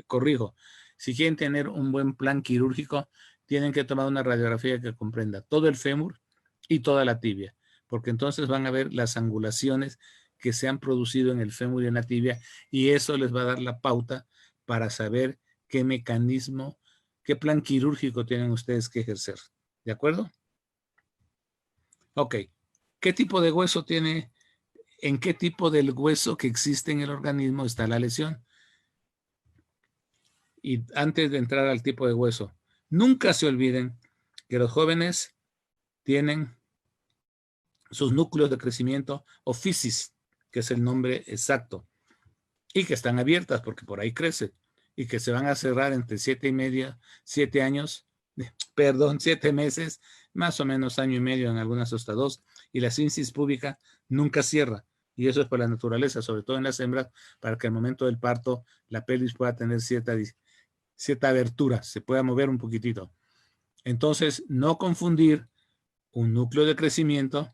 corrijo. Si quieren tener un buen plan quirúrgico, tienen que tomar una radiografía que comprenda todo el fémur y toda la tibia, porque entonces van a ver las angulaciones que se han producido en el fémur y en la tibia, y eso les va a dar la pauta para saber qué mecanismo, qué plan quirúrgico tienen ustedes que ejercer. ¿De acuerdo? Ok. ¿Qué tipo de hueso tiene? ¿En qué tipo del hueso que existe en el organismo está la lesión? Y antes de entrar al tipo de hueso, nunca se olviden que los jóvenes tienen sus núcleos de crecimiento o fisis, que es el nombre exacto, y que están abiertas porque por ahí crece, y que se van a cerrar entre 7 años, perdón, 7 meses, más o menos año y medio, en algunas hasta 2, y la cinsis púbica nunca cierra, y eso es por la naturaleza, sobre todo en las hembras, para que al momento del parto la pelvis pueda tener cierta abertura, se pueda mover un poquitito. Entonces, no confundir un núcleo de crecimiento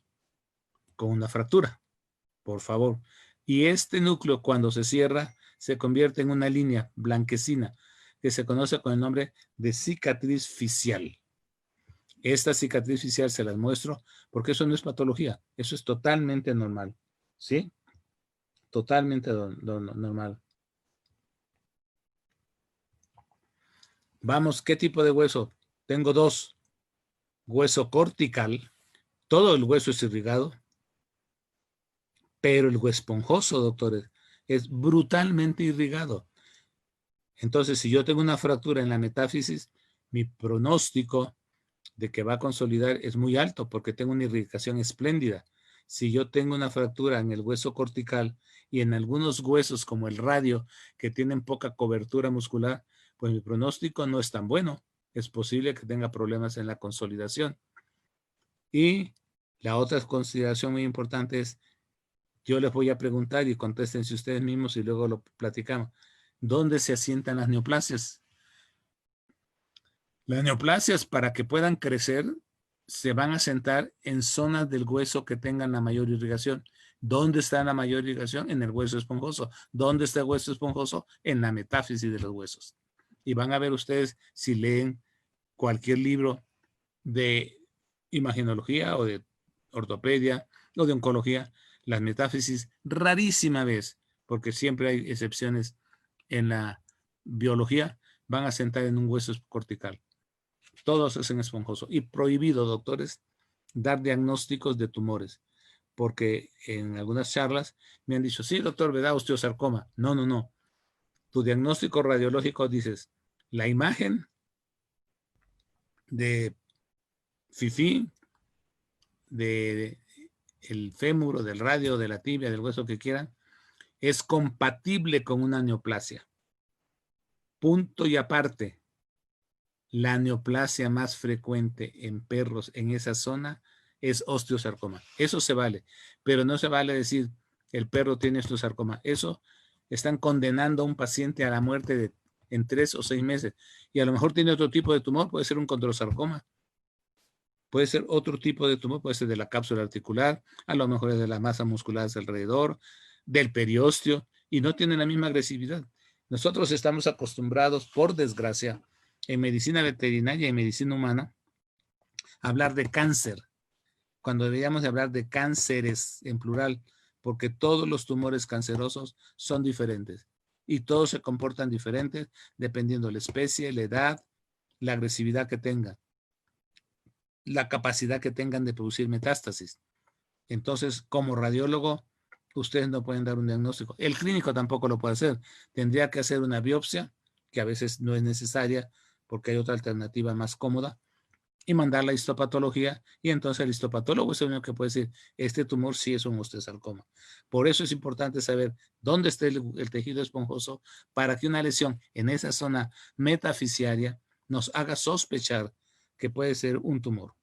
con una fractura, por favor. Y este núcleo, cuando se cierra, se convierte en una línea blanquecina que se conoce con el nombre de cicatriz fisial. Esta cicatriz fisial se las muestro porque eso no es patología, eso es totalmente normal, ¿sí? Totalmente normal. Vamos, ¿qué tipo de hueso? Tengo dos. Hueso cortical, todo el hueso es irrigado, pero el hueso esponjoso, doctores, es brutalmente irrigado. Entonces, si yo tengo una fractura en la metáfisis, mi pronóstico de que va a consolidar es muy alto porque tengo una irrigación espléndida. Si yo tengo una fractura en el hueso cortical y en algunos huesos como el radio que tienen poca cobertura muscular, pues mi pronóstico no es tan bueno. Es posible que tenga problemas en la consolidación. Y la otra consideración muy importante es, yo les voy a preguntar y contéstense ustedes mismos y luego lo platicamos. ¿Dónde se asientan las neoplasias? Las neoplasias, para que puedan crecer, se van a asentar en zonas del hueso que tengan la mayor irrigación. ¿Dónde está la mayor irrigación? En el hueso esponjoso. ¿Dónde está el hueso esponjoso? En la metáfisis de los huesos. Y van a ver ustedes, si leen cualquier libro de imagenología o de ortopedia o de oncología, las metáfisis rarísima vez, porque siempre hay excepciones en la biología, van a sentar en un hueso cortical. Todos es en esponjoso. Y prohibido, doctores, dar diagnósticos de tumores, porque en algunas charlas me han dicho, sí, doctor, ¿verdad? Osteosarcoma. No, no, no. Tu diagnóstico radiológico dices, la imagen de FIFI, de el fémur o del radio, de la tibia, del hueso que quieran, es compatible con una neoplasia. Punto y aparte. La neoplasia más frecuente en perros en esa zona es osteosarcoma. Eso se vale, pero no se vale decir el perro tiene osteosarcoma. Eso están condenando a un paciente a la muerte en 3 o 6 meses. Y a lo mejor tiene otro tipo de tumor, puede ser un condrosarcoma, puede ser otro tipo de tumor, puede ser de la cápsula articular, a lo mejor es de la masa muscular alrededor, del periósteo, y no tiene la misma agresividad. Nosotros estamos acostumbrados, por desgracia, en medicina veterinaria y medicina humana, a hablar de cáncer, cuando deberíamos de hablar de cánceres en plural, porque todos los tumores cancerosos son diferentes y todos se comportan diferentes dependiendo de la especie, la edad, la agresividad que tengan, la capacidad que tengan de producir metástasis. Entonces, como radiólogo, ustedes no pueden dar un diagnóstico. El clínico tampoco lo puede hacer. Tendría que hacer una biopsia, que a veces no es necesaria porque hay otra alternativa más cómoda, y mandar la histopatología, y entonces el histopatólogo es el único que puede decir, este tumor sí es un osteosarcoma. Por eso es importante saber dónde está el tejido esponjoso para que una lesión en esa zona metafisiaria nos haga sospechar que puede ser un tumor.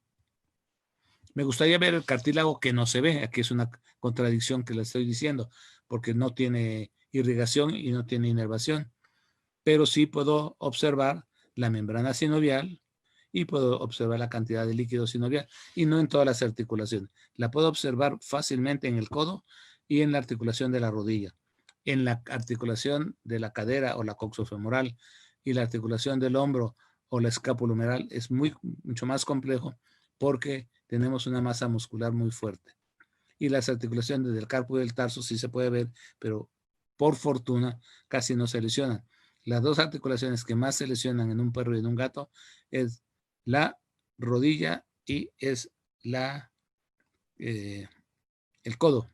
Me gustaría ver el cartílago que no se ve, aquí es una contradicción que le estoy diciendo, porque no tiene irrigación y no tiene inervación, pero sí puedo observar la membrana sinovial y puedo observar la cantidad de líquido sinovial, y no en todas las articulaciones. La puedo observar fácilmente en el codo y en la articulación de la rodilla, en la articulación de la cadera o la coxofemoral, y la articulación del hombro o la escapulohumeral es mucho más complejo porque tenemos una masa muscular muy fuerte. Y las articulaciones del carpo y del tarso sí se puede ver, pero por fortuna casi no se lesionan. Las dos articulaciones que más se lesionan en un perro y en un gato es la rodilla y es el codo.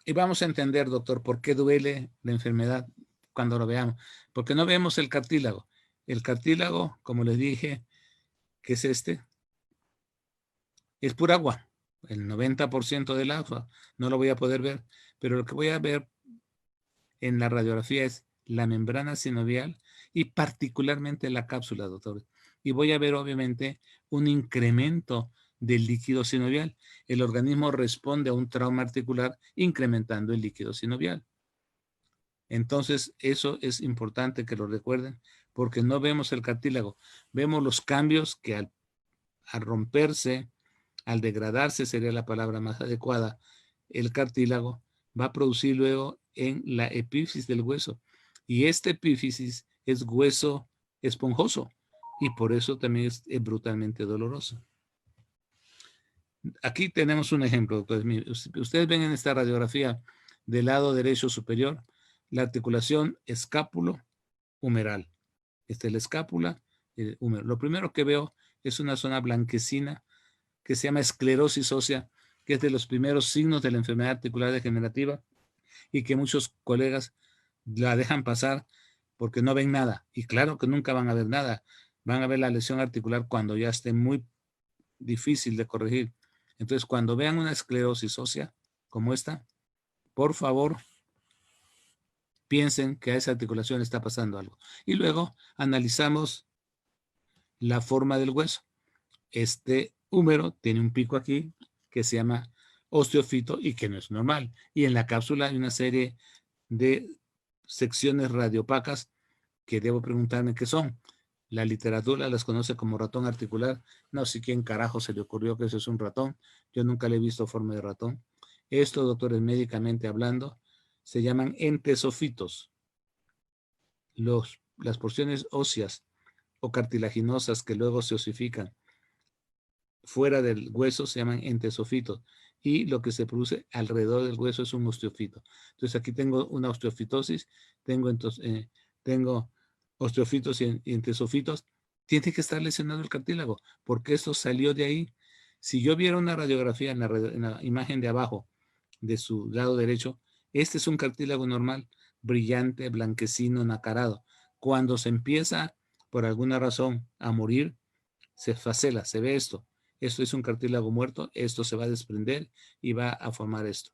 Y vamos a entender, doctor, por qué duele la enfermedad cuando lo veamos. Porque no vemos el cartílago. El cartílago, como les dije, que es es pura agua. El 90% del agua no lo voy a poder ver. Pero lo que voy a ver en la radiografía es la membrana sinovial y particularmente la cápsula, doctor. Y voy a ver, obviamente, un incremento del líquido sinovial. El organismo responde a un trauma articular incrementando el líquido sinovial. Entonces, eso es importante que lo recuerden, porque no vemos el cartílago. Vemos los cambios que al romperse, al degradarse sería la palabra más adecuada, el cartílago va a producir luego en la epífisis del hueso. Y esta epífisis es hueso esponjoso y por eso también es brutalmente doloroso. Aquí tenemos un ejemplo, doctor. Ustedes ven en esta radiografía del lado derecho superior la articulación escápulo-humeral. Esta es la escápula. Lo primero que veo es una zona blanquecina que se llama esclerosis ósea, que es de los primeros signos de la enfermedad articular degenerativa y que muchos colegas la dejan pasar porque no ven nada. Y claro que nunca van a ver nada. Van a ver la lesión articular cuando ya esté muy difícil de corregir. Entonces, cuando vean una esclerosis ósea como esta, por favor, piensen que a esa articulación está pasando algo. Y luego analizamos la forma del hueso. Este húmero tiene un pico aquí que se llama osteofito y que no es normal. Y en la cápsula hay una serie de secciones radiopacas que debo preguntarme qué son. La literatura las conoce como ratón articular. No sé quién carajo se le ocurrió que eso es un ratón. Yo nunca le he visto forma de ratón. Esto, doctores, médicamente hablando, se llaman entesofitos. Las porciones óseas o cartilaginosas que luego se osifican fuera del hueso se llaman entesofitos y lo que se produce alrededor del hueso es un osteofito. Entonces aquí tengo una osteofitosis, tengo osteofitos y entesofitos. Tiene que estar lesionado el cartílago porque esto salió de ahí. Si yo viera una radiografía en la imagen de abajo de su lado derecho, este es un cartílago normal, brillante, blanquecino, nacarado. Cuando se empieza por alguna razón a morir, se facela, se ve esto. Esto es un cartílago muerto, esto se va a desprender y va a formar esto.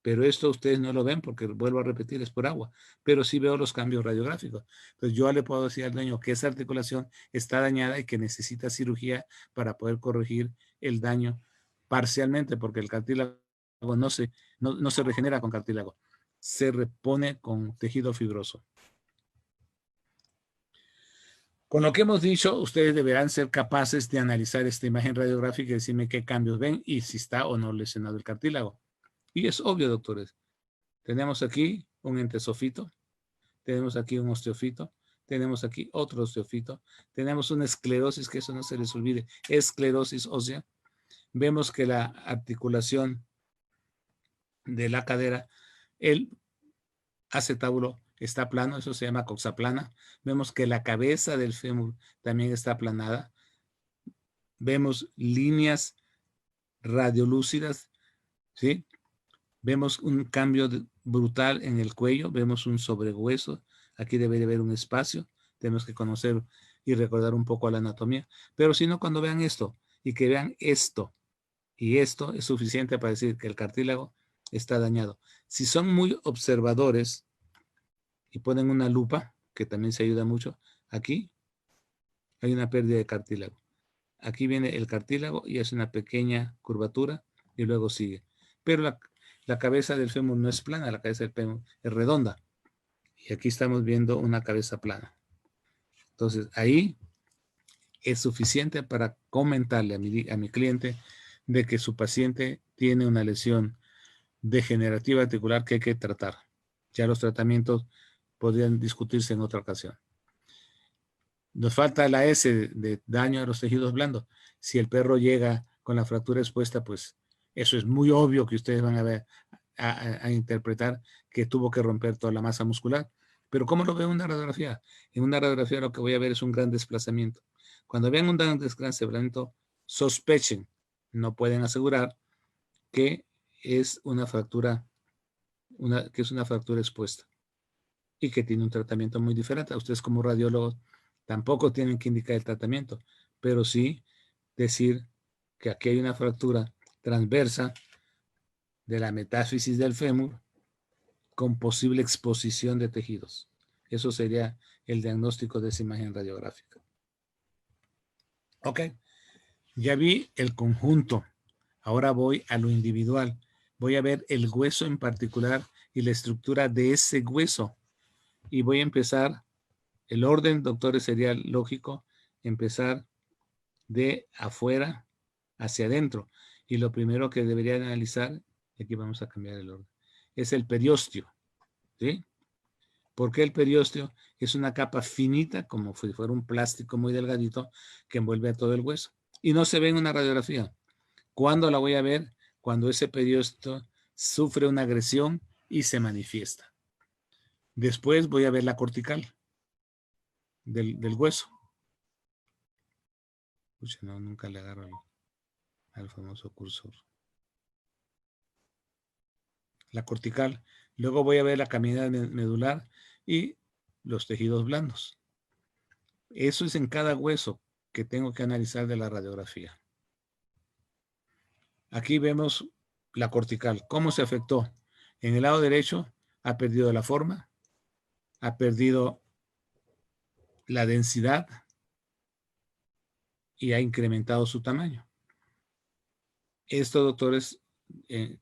Pero esto ustedes no lo ven porque, vuelvo a repetir, es por agua. Pero sí veo los cambios radiográficos. Entonces yo le puedo decir al dueño que esa articulación está dañada y que necesita cirugía para poder corregir el daño parcialmente, porque el cartílago no se regenera con cartílago, se repone con tejido fibroso. Con lo que hemos dicho, ustedes deberán ser capaces de analizar esta imagen radiográfica y decirme qué cambios ven y si está o no lesionado el cartílago. Y es obvio, doctores. Tenemos aquí un entesofito, tenemos aquí un osteofito, tenemos aquí otro osteofito, tenemos una esclerosis, que eso no se les olvide, esclerosis ósea. Vemos que la articulación de la cadera, el acetábulo está plano, eso se llama coxaplana. Vemos que la cabeza del fémur también está aplanada. Vemos líneas radiolúcidas, ¿sí? Vemos un cambio brutal en el cuello, vemos un sobrehueso, aquí debe de haber un espacio, tenemos que conocer y recordar un poco la anatomía, pero si no, cuando vean esto y que vean esto y esto es suficiente para decir que el cartílago está dañado. Si son muy observadores y ponen una lupa, que también se ayuda mucho, aquí hay una pérdida de cartílago. Aquí viene el cartílago y hace una pequeña curvatura y luego sigue. Pero la cabeza del fémur no es plana, la cabeza del fémur es redonda. Y aquí estamos viendo una cabeza plana. Entonces, ahí es suficiente para comentarle a mi cliente de que su paciente tiene una lesión degenerativa articular que hay que tratar. Ya los tratamientos podrían discutirse en otra ocasión. Nos falta la S de daño a los tejidos blandos. Si el perro llega con la fractura expuesta, pues eso es muy obvio que ustedes van a ver, a interpretar que tuvo que romper toda la masa muscular. Pero ¿cómo lo veo en una radiografía? En una radiografía lo que voy a ver es un gran desplazamiento. Cuando vean un gran desplazamiento, sospechen, no pueden asegurar que es una fractura, que es una fractura expuesta y que tiene un tratamiento muy diferente. Ustedes como radiólogos tampoco tienen que indicar el tratamiento, pero sí decir que aquí hay una fractura transversa de la metáfisis del fémur con posible exposición de tejidos. Eso sería el diagnóstico de esa imagen radiográfica. Ok, ya vi el conjunto. Ahora voy a lo individual. Voy a ver el hueso en particular y la estructura de ese hueso. Y voy a empezar, el orden, doctores, sería lógico, empezar de afuera hacia adentro. Y lo primero que deberían analizar, aquí vamos a cambiar el orden, es el periósteo. ¿Sí? ¿Por qué el periósteo? Es una capa finita, como si fuera un plástico muy delgadito, que envuelve a todo el hueso. Y no se ve en una radiografía. ¿Cuándo la voy a ver? Cuando ese periósteo sufre una agresión y se manifiesta. Después voy a ver la cortical del hueso. Pucha, no, nunca le agarro al famoso cursor. La cortical. Luego voy a ver la cavidad medular y los tejidos blandos. Eso es en cada hueso que tengo que analizar de la radiografía. Aquí vemos la cortical. ¿Cómo se afectó? En el lado derecho ha perdido la forma, ha perdido la densidad y ha incrementado su tamaño. Esto, doctores,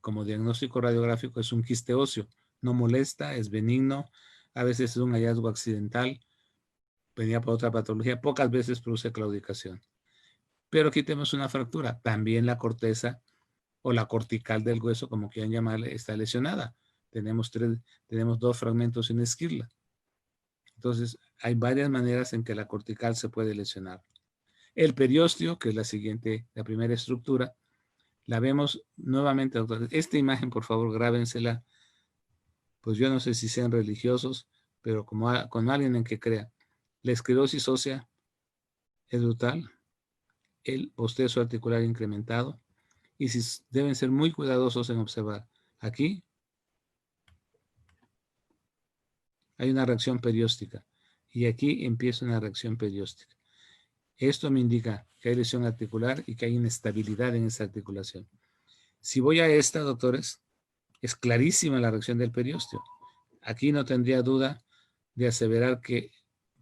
como diagnóstico radiográfico es un quiste óseo. No molesta, es benigno, a veces es un hallazgo accidental, venía por otra patología, pocas veces produce claudicación. Pero aquí tenemos una fractura, también la corteza o la cortical del hueso, como quieran llamarle, está lesionada. Tenemos 2 fragmentos sin esquirla. Entonces, hay varias maneras en que la cortical se puede lesionar. El periósteo, que es la primera estructura, la vemos nuevamente, doctores. Esta imagen, por favor, grábensela. Pues yo no sé si sean religiosos, pero como con alguien en que crea. La esclerosis ósea es brutal. El bostezo articular incrementado. Y si deben ser muy cuidadosos en observar. Aquí hay una reacción perióstica. Y aquí empieza una reacción perióstica. Esto me indica que hay lesión articular y que hay inestabilidad en esa articulación. Si voy a esta, doctores, es clarísima la reacción del periósteo. Aquí no tendría duda de aseverar que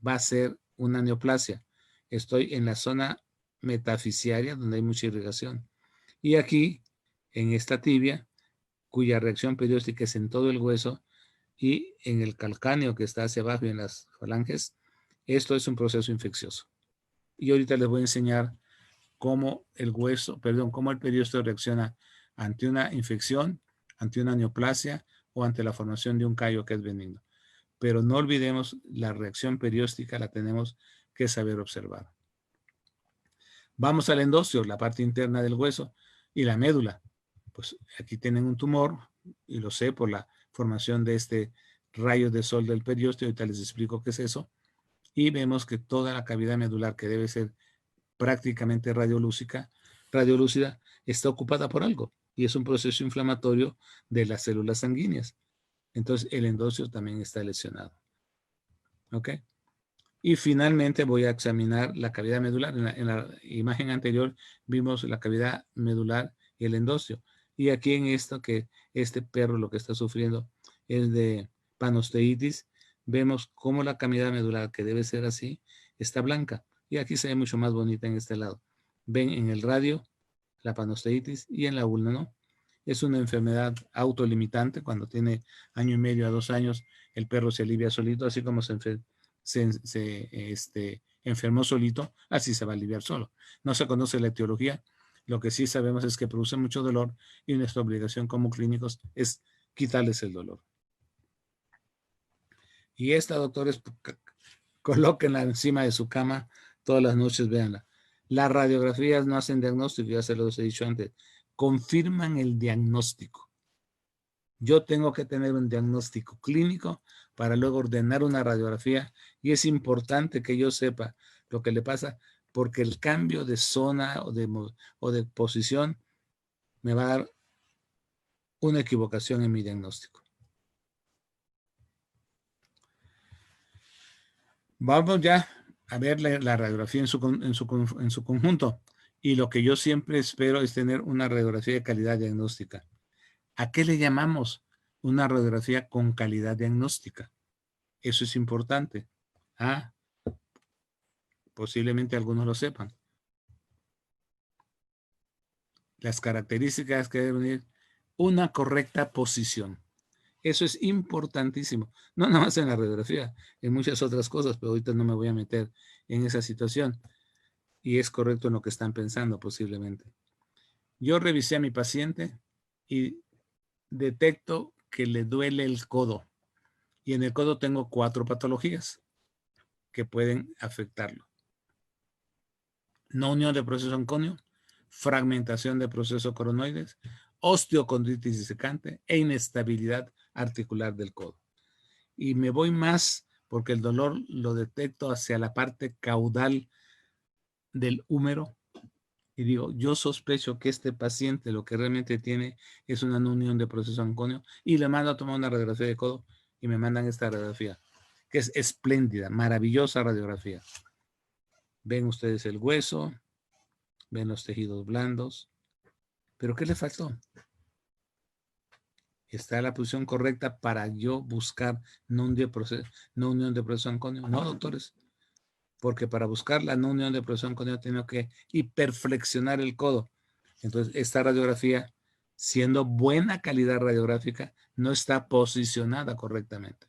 va a ser una neoplasia. Estoy en la zona metafisiaria donde hay mucha irrigación. Y aquí, en esta tibia, cuya reacción perióstica es en todo el hueso y en el calcáneo que está hacia abajo y en las falanges, esto es un proceso infeccioso. Y ahorita les voy a enseñar cómo cómo el periósteo reacciona ante una infección, ante una neoplasia o ante la formación de un callo que es benigno. Pero no olvidemos, la reacción perióstica la tenemos que saber observar. Vamos al endosio, la parte interna del hueso, y la médula. Pues aquí tienen un tumor, y lo sé por la formación de este rayo de sol del periósteo, ahorita les explico qué es eso, y vemos que toda la cavidad medular, que debe ser prácticamente radiolúcida, está ocupada por algo, y es un proceso inflamatorio de las células sanguíneas. Entonces, el endosio también está lesionado. ¿Ok? Y finalmente voy a examinar la cavidad medular. En la imagen anterior vimos la cavidad medular y el endosio. Y aquí en esto, que este perro lo que está sufriendo es de panosteitis, vemos cómo la cavidad medular, que debe ser así, está blanca. Y aquí se ve mucho más bonita en este lado. Ven en el radio la panosteitis y en la ulna, ¿no? Es una enfermedad autolimitante. Cuando tiene 1.5 años a 2 años, el perro se alivia solito, así como se enfermó solito, así se va a aliviar solo. No se conoce la etiología. Lo que sí sabemos es que produce mucho dolor y nuestra obligación como clínicos es quitarles el dolor. Y esta, doctores, colóquenla encima de su cama todas las noches, véanla. Las radiografías no hacen diagnóstico, ya se los he dicho antes, confirman el diagnóstico. Yo tengo que tener un diagnóstico clínico para luego ordenar una radiografía, y es importante que yo sepa lo que le pasa, porque el cambio de zona o de posición me va a dar una equivocación en mi diagnóstico. Vamos ya a ver la radiografía en su conjunto, y lo que yo siempre espero es tener una radiografía de calidad diagnóstica. ¿A qué le llamamos una radiografía con calidad diagnóstica? Eso es importante. Posiblemente algunos lo sepan. Las características que deben ir: una correcta posición. Eso es importantísimo. No nada más en la radiografía, en muchas otras cosas, pero ahorita no me voy a meter en esa situación. Y es correcto en lo que están pensando posiblemente. Yo revisé a mi paciente y detecto que le duele el codo. Y en el codo tengo 4 patologías que pueden afectarlo: no unión de proceso anconio, fragmentación de proceso coronoides, osteocondritis disecante e inestabilidad articular del codo. Y me voy más porque el dolor lo detecto hacia la parte caudal del húmero, y digo, yo sospecho que este paciente lo que realmente tiene es una no unión de proceso anconio, y le mando a tomar una radiografía de codo y me mandan esta radiografía, que es espléndida, maravillosa radiografía. Ven ustedes el hueso, ven los tejidos blandos, pero ¿qué le faltó? ¿Está la posición correcta para yo buscar no unión de proceso anconio? No, doctores, porque para buscar la no unión de proceso anconio tengo que hiperflexionar el codo. Entonces, esta radiografía siendo buena calidad radiográfica, no está posicionada correctamente.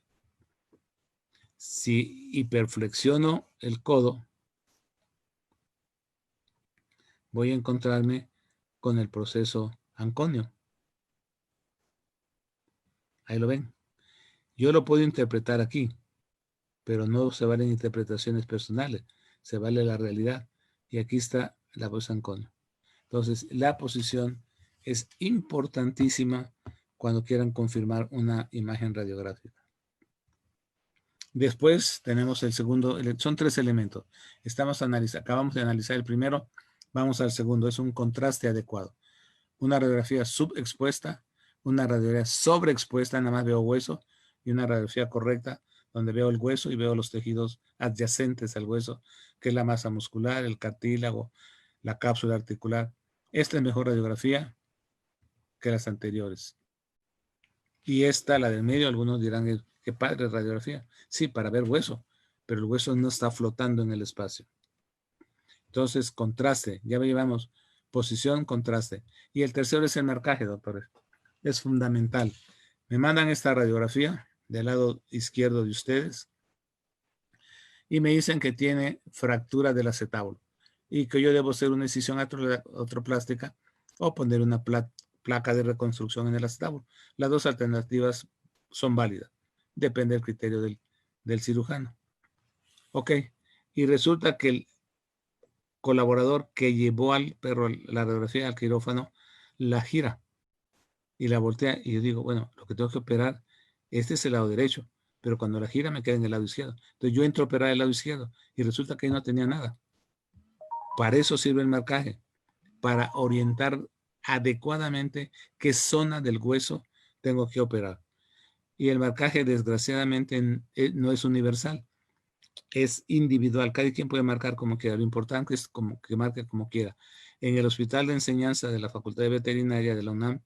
Si hiperflexiono el codo, voy a encontrarme con el proceso anconio. Ahí lo ven. Yo lo puedo interpretar aquí, pero no se valen interpretaciones personales, se vale la realidad. Y aquí está la voz anconio. Entonces, la posición es importantísima cuando quieran confirmar una imagen radiográfica. Después tenemos el segundo, son 3 elementos. Acabamos de analizar el primero, vamos al segundo, es un contraste adecuado. Una radiografía subexpuesta, una radiografía sobreexpuesta, nada más veo hueso, y una radiografía correcta, donde veo el hueso y veo los tejidos adyacentes al hueso, que es la masa muscular, el cartílago, la cápsula articular. Esta es mejor radiografía que las anteriores. Y esta, la del medio, algunos dirán, qué padre radiografía. Sí, para ver hueso, pero el hueso no está flotando en el espacio. Entonces, contraste, ya llevamos posición, contraste. Y el tercero es el marcaje, doctores. Es fundamental. Me mandan esta radiografía del lado izquierdo de ustedes y me dicen que tiene fractura del acetábulo y que yo debo hacer una incisión artroplástica o poner una placa de reconstrucción en el acetábulo. Las dos alternativas son válidas. Depende del criterio del cirujano. Ok. Y resulta que el colaborador que llevó al perro la radiografía al quirófano la gira y la voltea y yo digo, bueno, lo que tengo que operar, este es el lado derecho, pero cuando la gira me queda en el lado izquierdo. Entonces yo entro a operar el lado izquierdo y resulta que ahí no tenía nada. Para eso sirve el marcaje, para orientar adecuadamente qué zona del hueso tengo que operar. Y el marcaje, desgraciadamente, no es universal, es individual. Cada quien puede marcar como quiera. Lo importante es que marque como quiera. En el Hospital de Enseñanza de la Facultad de Veterinaria de la UNAM,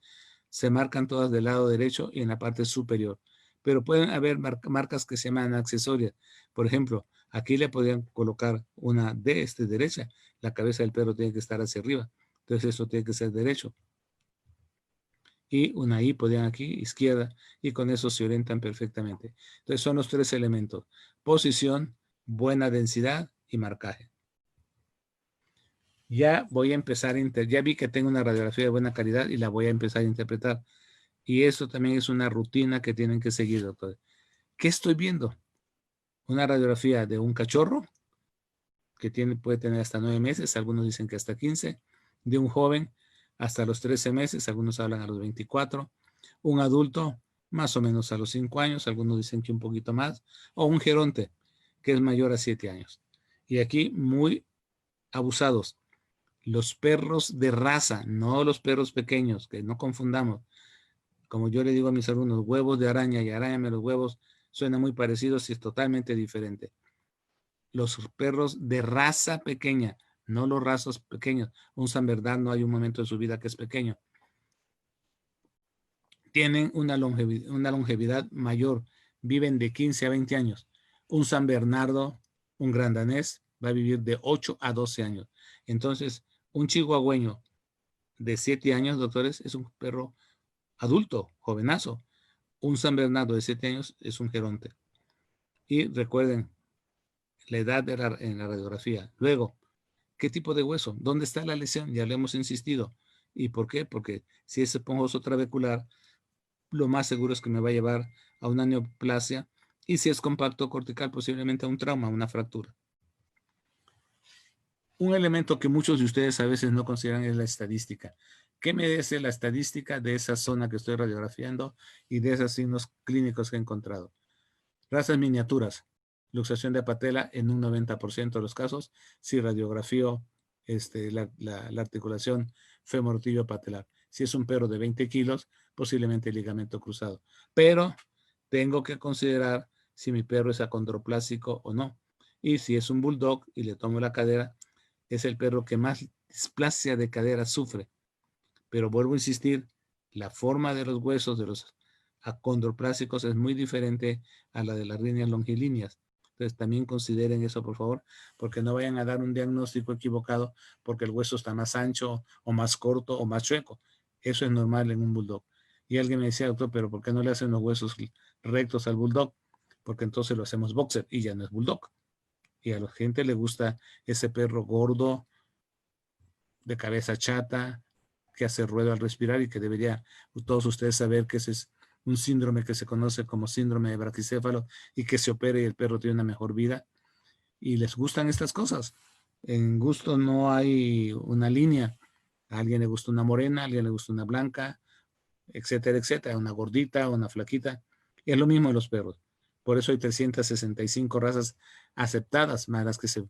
se marcan todas del lado derecho y en la parte superior. Pero pueden haber marcas que se llaman accesorias. Por ejemplo, aquí le podrían colocar una D derecha. La cabeza del perro tiene que estar hacia arriba. Entonces esto tiene que ser derecho. Y una I podrían aquí, izquierda, y con eso se orientan perfectamente. Entonces son los 3 elementos: posición, buena densidad y marcaje. Ya voy a empezar ya vi que tengo una radiografía de buena calidad y la voy a empezar a interpretar. Y eso también es una rutina que tienen que seguir, doctor. ¿Qué estoy viendo? Una radiografía de un cachorro que puede tener hasta 9 meses, algunos dicen que hasta 15, de un joven hasta los 13 meses, algunos hablan a los 24, un adulto más o menos a los 5 años, algunos dicen que un poquito más, o un geronte que es mayor a 7 años. Y aquí muy abusados, los perros de raza, no los perros pequeños, que no confundamos. Como yo le digo a mis alumnos, huevos de araña y arañame los huevos, suena muy parecidos y es totalmente diferente. Los perros de raza pequeña, no los razos pequeños. Un San Bernardo no hay un momento de su vida que es pequeño. Tienen una longevidad mayor, viven de 15 a 20 años. Un San Bernardo, un gran danés, va a vivir de 8 a 12 años. Entonces, un chihuahueño de 7 años, doctores, es un perro adulto, jovenazo. Un San Bernardo de 7 años es un geronte. Y recuerden, la edad en la radiografía. Luego, ¿qué tipo de hueso? ¿Dónde está la lesión? Ya le hemos insistido. ¿Y por qué? Porque si es esponjoso trabecular, lo más seguro es que me va a llevar a una neoplasia. Y si es compacto cortical, posiblemente a un trauma, una fractura. Un elemento que muchos de ustedes a veces no consideran es la estadística. ¿Qué me dice la estadística de esa zona que estoy radiografiando y de esos signos clínicos que he encontrado? Razas miniaturas, luxación de patela en un 90% de los casos, si radiografío la articulación femorotilio patelar. Si es un perro de 20 kilos, posiblemente ligamento cruzado. Pero tengo que considerar si mi perro es acondroplásico o no. Y si es un bulldog y le tomo la cadera, es el perro que más displasia de cadera sufre. Pero vuelvo a insistir, la forma de los huesos de los acondroplásicos es muy diferente a la de las líneas longilíneas. Entonces también consideren eso, por favor, porque no vayan a dar un diagnóstico equivocado porque el hueso está más ancho o más corto o más chueco. Eso es normal en un bulldog. Y alguien me decía, doctor, pero ¿por qué no le hacen los huesos rectos al bulldog? Porque entonces lo hacemos boxer y ya no es bulldog. Y a la gente le gusta ese perro gordo, de cabeza chata, que hace ruido al respirar y que debería todos ustedes saber que ese es un síndrome que se conoce como síndrome de braquicéfalo y que se opera y el perro tiene una mejor vida. Y les gustan estas cosas. En gusto no hay una línea. A alguien le gusta una morena, a alguien le gusta una blanca, etcétera, etcétera, una gordita, una flaquita. Y es lo mismo en los perros. Por eso hay 365 razas aceptadas, más las que se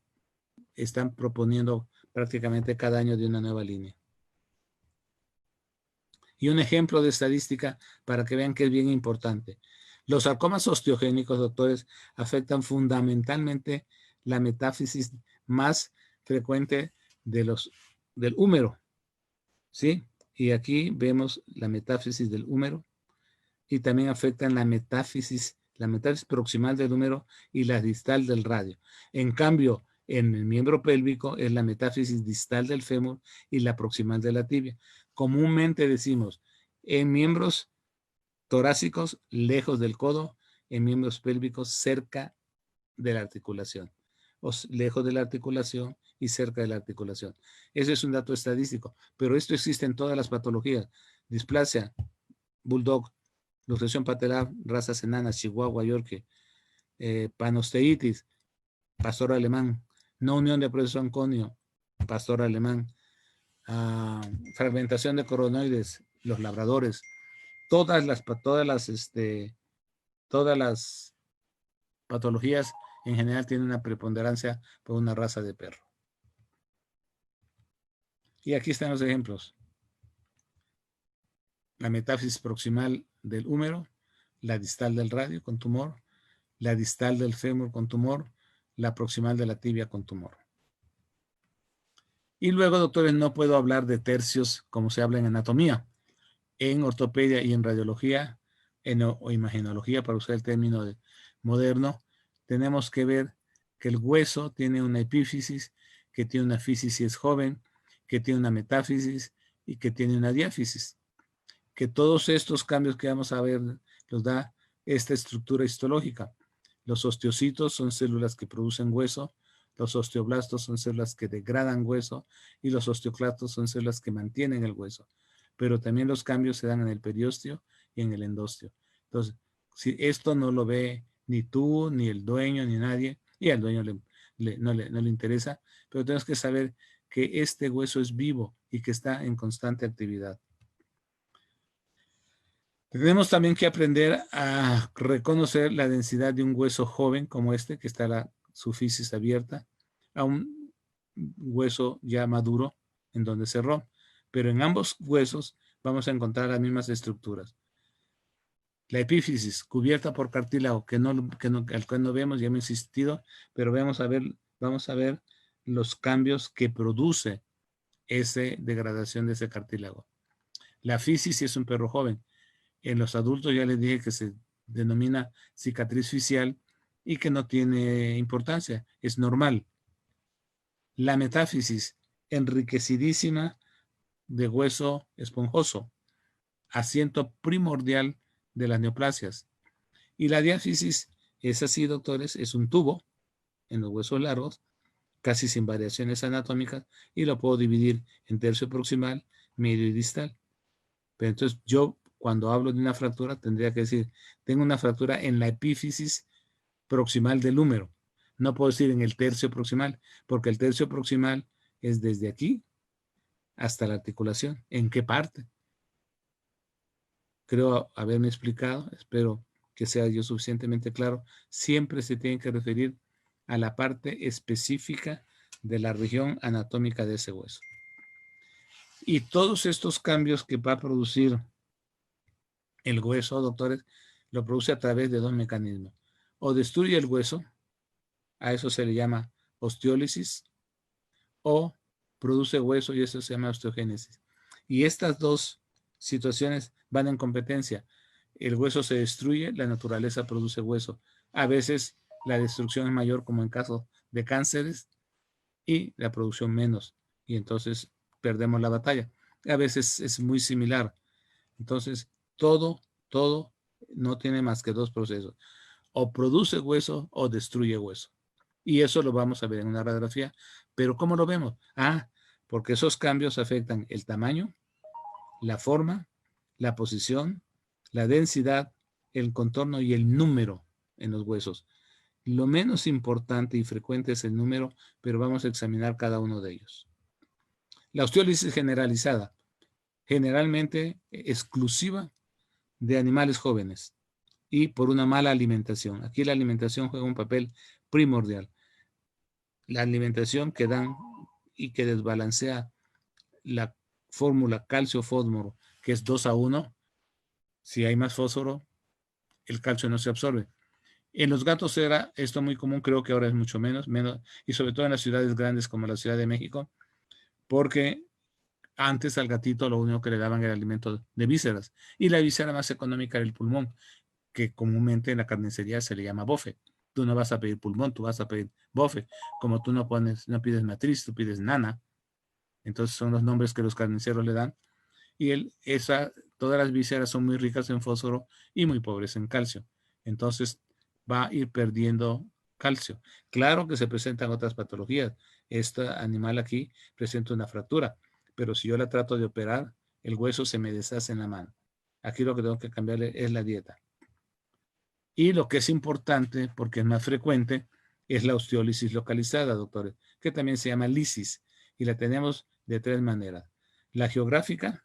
están proponiendo prácticamente cada año de una nueva línea. Y un ejemplo de estadística para que vean que es bien importante. Los sarcomas osteogénicos, doctores, afectan fundamentalmente la metáfisis más frecuente del húmero, ¿sí? Y aquí vemos la metáfisis del húmero y también afectan la metáfisis proximal del húmero y la distal del radio. En cambio, en el miembro pélvico es la metáfisis distal del fémur y la proximal de la tibia. Comúnmente decimos, en miembros torácicos, lejos del codo, en miembros pélvicos, cerca de la articulación, o lejos de la articulación y cerca de la articulación. Ese es un dato estadístico, pero esto existe en todas las patologías. Displasia, bulldog, luxación patelar, razas enanas, chihuahua, yorkie, panosteitis, pastor alemán, no unión de proceso anconio, pastor alemán, fragmentación de coronoides, los labradores, todas las patologías en general tienen una preponderancia por una raza de perro. Y aquí están los ejemplos. La metáfisis proximal del húmero, la distal del radio con tumor, la distal del fémur con tumor, la proximal de la tibia con tumor. Y luego, doctores, no puedo hablar de tercios como se habla en anatomía. En ortopedia y en radiología, o imagenología, para usar el término moderno, tenemos que ver que el hueso tiene una epífisis, que tiene una físisis joven, que tiene una metáfisis y que tiene una diáfisis. Que todos estos cambios que vamos a ver los da esta estructura histológica. Los osteocitos son células que producen hueso, los osteoblastos son células que degradan hueso y los osteoclastos son células que mantienen el hueso. Pero también los cambios se dan en el periósteo y en el endosteo. Entonces, si esto no lo ve ni tú, ni el dueño, ni nadie, y al dueño no le interesa, pero tenemos que saber que este hueso es vivo y que está en constante actividad. Tenemos también que aprender a reconocer la densidad de un hueso joven como este, que está su fisis abierta, a un hueso ya maduro en donde cerró. Pero en ambos huesos vamos a encontrar las mismas estructuras. La epífisis cubierta por cartílago, al que no vemos, ya hemos insistido, pero vamos a ver los cambios que produce esa degradación de ese cartílago. La fisis es un perro joven. En los adultos ya les dije que se denomina cicatriz fisial y que no tiene importancia, es normal. La metáfisis, enriquecidísima de hueso esponjoso, asiento primordial de las neoplasias. Y la diáfisis es así, doctores, es un tubo en los huesos largos, casi sin variaciones anatómicas, y lo puedo dividir en tercio proximal, medio y distal. Pero entonces yo, cuando hablo de una fractura, tendría que decir, tengo una fractura en la epífisis proximal del húmero. No puedo decir en el tercio proximal, porque el tercio proximal es desde aquí hasta la articulación. ¿En qué parte? Creo haberme explicado, espero que sea yo suficientemente claro. Siempre se tiene que referir a la parte específica de la región anatómica de ese hueso. Y todos estos cambios que va a producir el hueso, doctores, lo produce a través de dos mecanismos. O destruye el hueso, a eso se le llama osteólisis, o produce hueso y eso se llama osteogénesis. Y estas dos situaciones van en competencia. El hueso se destruye, la naturaleza produce hueso. A veces la destrucción es mayor, como en caso de cánceres, y la producción menos. Y entonces perdemos la batalla. a veces es muy similar. Entonces, todo no tiene más que dos procesos. O produce hueso o destruye hueso. Y eso lo vamos a ver en una radiografía. Pero ¿cómo lo vemos? Ah, porque esos cambios afectan el tamaño, la forma, la posición, la densidad, el contorno y el número en los huesos. Lo menos importante y frecuente es el número, pero vamos a examinar cada uno de ellos. La osteólisis generalizada, generalmente exclusiva de animales jóvenes y por una mala alimentación. Aquí la alimentación juega un papel primordial. La alimentación que dan y que desbalancea la fórmula calcio-fósforo, que es 2:1, si hay más fósforo, el calcio no se absorbe. En los gatos era esto muy común, creo que ahora es mucho menos, y sobre todo en las ciudades grandes como la Ciudad de México, porque antes al gatito lo único que le daban era alimento de vísceras, y la víscera más económica era el pulmón, que comúnmente en la carnicería se le llama bofe. Tú no vas a pedir pulmón, tú vas a pedir bofe. Como tú no pides matriz, tú pides nana. Entonces son los nombres que los carniceros le dan. Y todas las vísceras son muy ricas en fósforo y muy pobres en calcio. Entonces va a ir perdiendo calcio. Claro que se presentan otras patologías. Este animal aquí presenta una fractura, pero si yo la trato de operar, el hueso se me deshace en la mano. Aquí lo que tengo que cambiarle es la dieta. Y lo que es importante, porque es más frecuente, es la osteólisis localizada, doctores, que también se llama lisis, y la tenemos de tres maneras. La geográfica,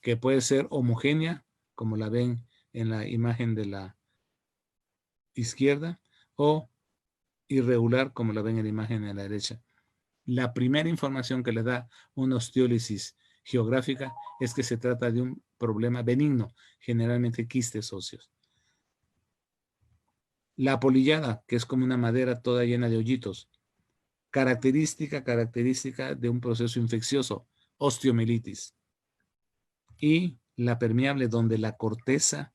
que puede ser homogénea, como la ven en la imagen de la izquierda, o irregular, como la ven en la imagen de la derecha. La primera información que le da una osteólisis geográfica es que se trata de un problema benigno, generalmente quistes óseos. La apolillada, que es como una madera toda llena de hoyitos, característica de un proceso infeccioso, osteomielitis. Y la permeable, donde la corteza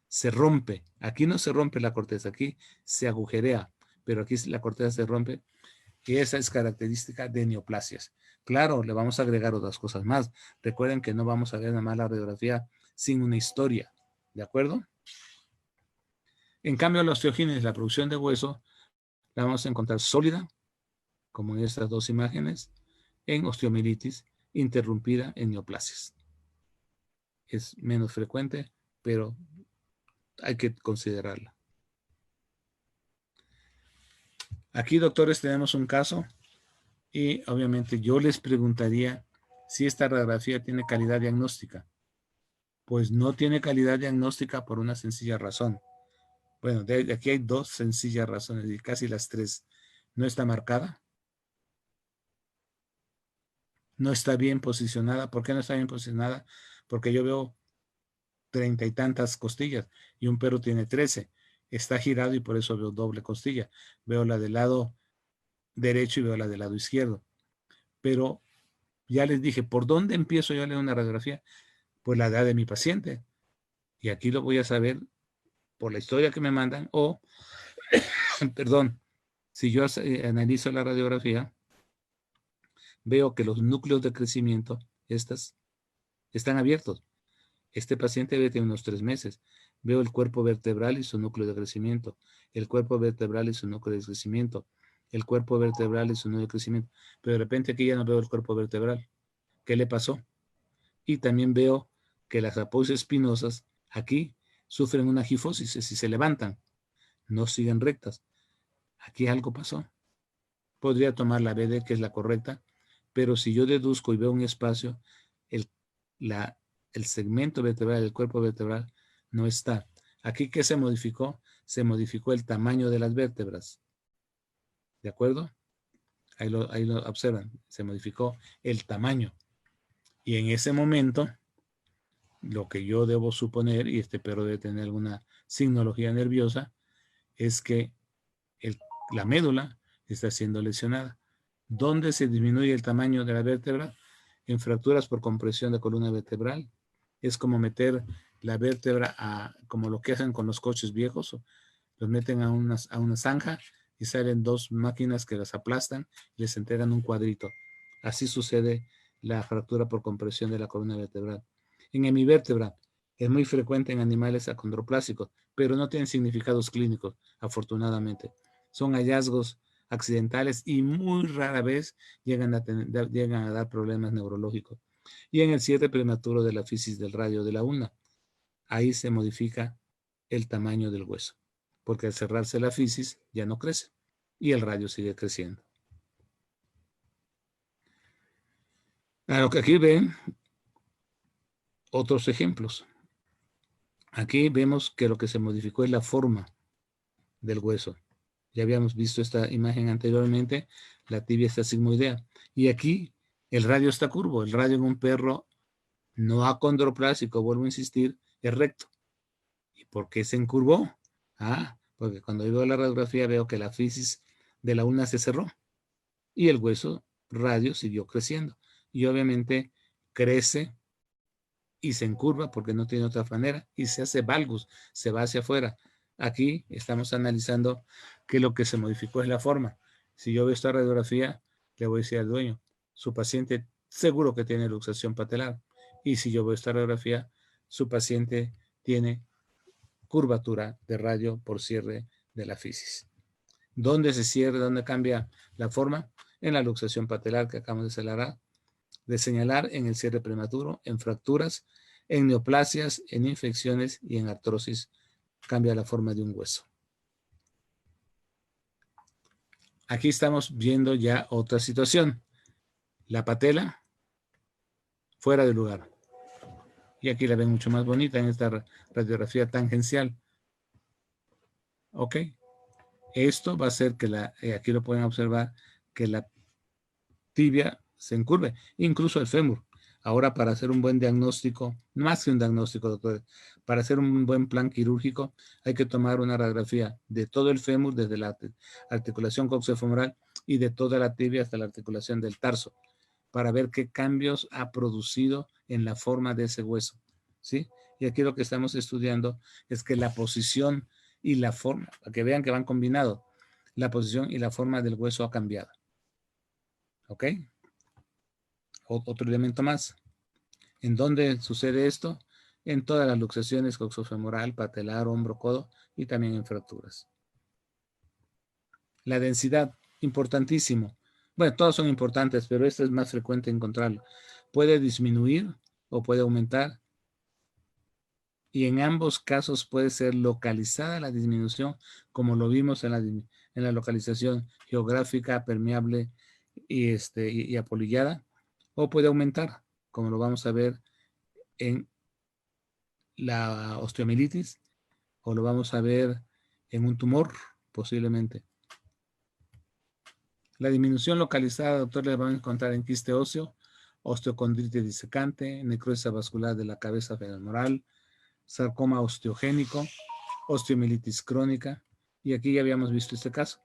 se rompe. Aquí no se rompe la corteza, aquí se agujerea, pero aquí la corteza se rompe y esa es característica de neoplasias. Claro, le vamos a agregar otras cosas más. Recuerden que no vamos a ver nada más la radiografía sin una historia, ¿de acuerdo? En cambio, la osteogénesis, la producción de hueso, la vamos a encontrar sólida, como en estas dos imágenes, en osteomielitis, interrumpida en neoplasias. Es menos frecuente, pero hay que considerarla. Aquí, doctores, tenemos un caso y obviamente yo les preguntaría si esta radiografía tiene calidad diagnóstica. Pues no tiene calidad diagnóstica por una sencilla razón. Bueno, de aquí hay dos sencillas razones y casi las tres. No está marcada. No está bien posicionada. ¿Por qué no está bien posicionada? Porque yo veo 30 y tantas costillas y un perro tiene 13. Está girado y por eso veo doble costilla. Veo la del lado derecho y veo la del lado izquierdo. Pero ya les dije, ¿por dónde empiezo yo a leer una radiografía? Pues la edad de mi paciente. Y aquí lo voy a saber por la historia que me mandan o, perdón, si yo analizo la radiografía, veo que los núcleos de crecimiento, están abiertos. Este paciente debe tener unos 3 meses. Veo el cuerpo vertebral y su núcleo de crecimiento. El cuerpo vertebral y su núcleo de crecimiento. El cuerpo vertebral y su núcleo de crecimiento. Pero de repente aquí ya no veo el cuerpo vertebral. ¿Qué le pasó? Y también veo que las apófisis espinosas aquí sufren una gifosis, si se levantan, no siguen rectas. Aquí algo pasó. Podría tomar la BD, que es la correcta, pero si yo deduzco y veo un espacio, el, el segmento vertebral, el cuerpo vertebral, no está. Aquí, ¿qué se modificó? Se modificó el tamaño de las vértebras. ¿De acuerdo? Ahí lo observan. Se modificó el tamaño. Y en ese momento, lo que yo debo suponer, y este perro debe tener alguna signología nerviosa, es que la médula está siendo lesionada. ¿Dónde se disminuye el tamaño de la vértebra? En fracturas por compresión de columna vertebral. Es como meter la vértebra como lo que hacen con los coches viejos, los meten a una zanja y salen dos máquinas que las aplastan y les entregan un cuadrito. Así sucede la fractura por compresión de la columna vertebral. En hemivértebra es muy frecuente en animales acondroplásicos, pero no tienen significados clínicos, afortunadamente. Son hallazgos accidentales y muy rara vez llegan a dar problemas neurológicos. Y en el cierre prematuro de la fisis del radio de la ulna, ahí se modifica el tamaño del hueso, porque al cerrarse la fisis ya no crece y el radio sigue creciendo. Claro que aquí ven otros ejemplos. Aquí vemos que lo que se modificó es la forma del hueso. Ya habíamos visto esta imagen anteriormente, la tibia está sigmoidea. Y aquí el radio está curvo. El radio en un perro no acondroplásico, vuelvo a insistir, es recto. ¿Y por qué se encurvó? Porque cuando yo veo la radiografía veo que la fisis de la ulna se cerró y el hueso radio siguió creciendo. Y obviamente crece y se encurva porque no tiene otra manera y se hace valgus, se va hacia afuera. Aquí estamos analizando que lo que se modificó es la forma. Si yo veo esta radiografía, le voy a decir al dueño, su paciente seguro que tiene luxación patelar. Y si yo veo esta radiografía, su paciente tiene curvatura de radio por cierre de la fisis. ¿Dónde se cierra? ¿Dónde cambia la forma? En la luxación patelar que acabamos de señalar, en el cierre prematuro, en fracturas, en neoplasias, en infecciones y en artrosis. Cambia la forma de un hueso. Aquí estamos viendo ya otra situación. La patela fuera de lugar. Y aquí la ven mucho más bonita en esta radiografía tangencial. Ok. Esto va a hacer que aquí lo pueden observar, que la tibia se encurve, incluso el fémur. Ahora, para hacer un buen diagnóstico, más que un diagnóstico, doctor, para hacer un buen plan quirúrgico, hay que tomar una radiografía de todo el fémur, desde la articulación coxofemoral y de toda la tibia hasta la articulación del tarso, para ver qué cambios ha producido en la forma de ese hueso, ¿sí? Y aquí lo que estamos estudiando es que la posición y la forma, para que vean que van combinados, la posición y la forma del hueso ha cambiado. ¿Ok? Otro elemento más. ¿En dónde sucede esto? En todas las luxaciones coxofemoral, patelar, hombro, codo y también en fracturas. La densidad, importantísimo. Bueno, todos son importantes, pero esta es más frecuente encontrarlo. Puede disminuir o puede aumentar. Y en ambos casos puede ser localizada la disminución, como lo vimos en la localización geográfica, permeable y apolillada, o puede aumentar, como lo vamos a ver en la osteomielitis, o lo vamos a ver en un tumor, posiblemente. La disminución localizada, doctor, le van a encontrar en quiste óseo, osteocondritis disecante, necrosis vascular de la cabeza femoral, sarcoma osteogénico, osteomielitis crónica, y aquí ya habíamos visto este caso.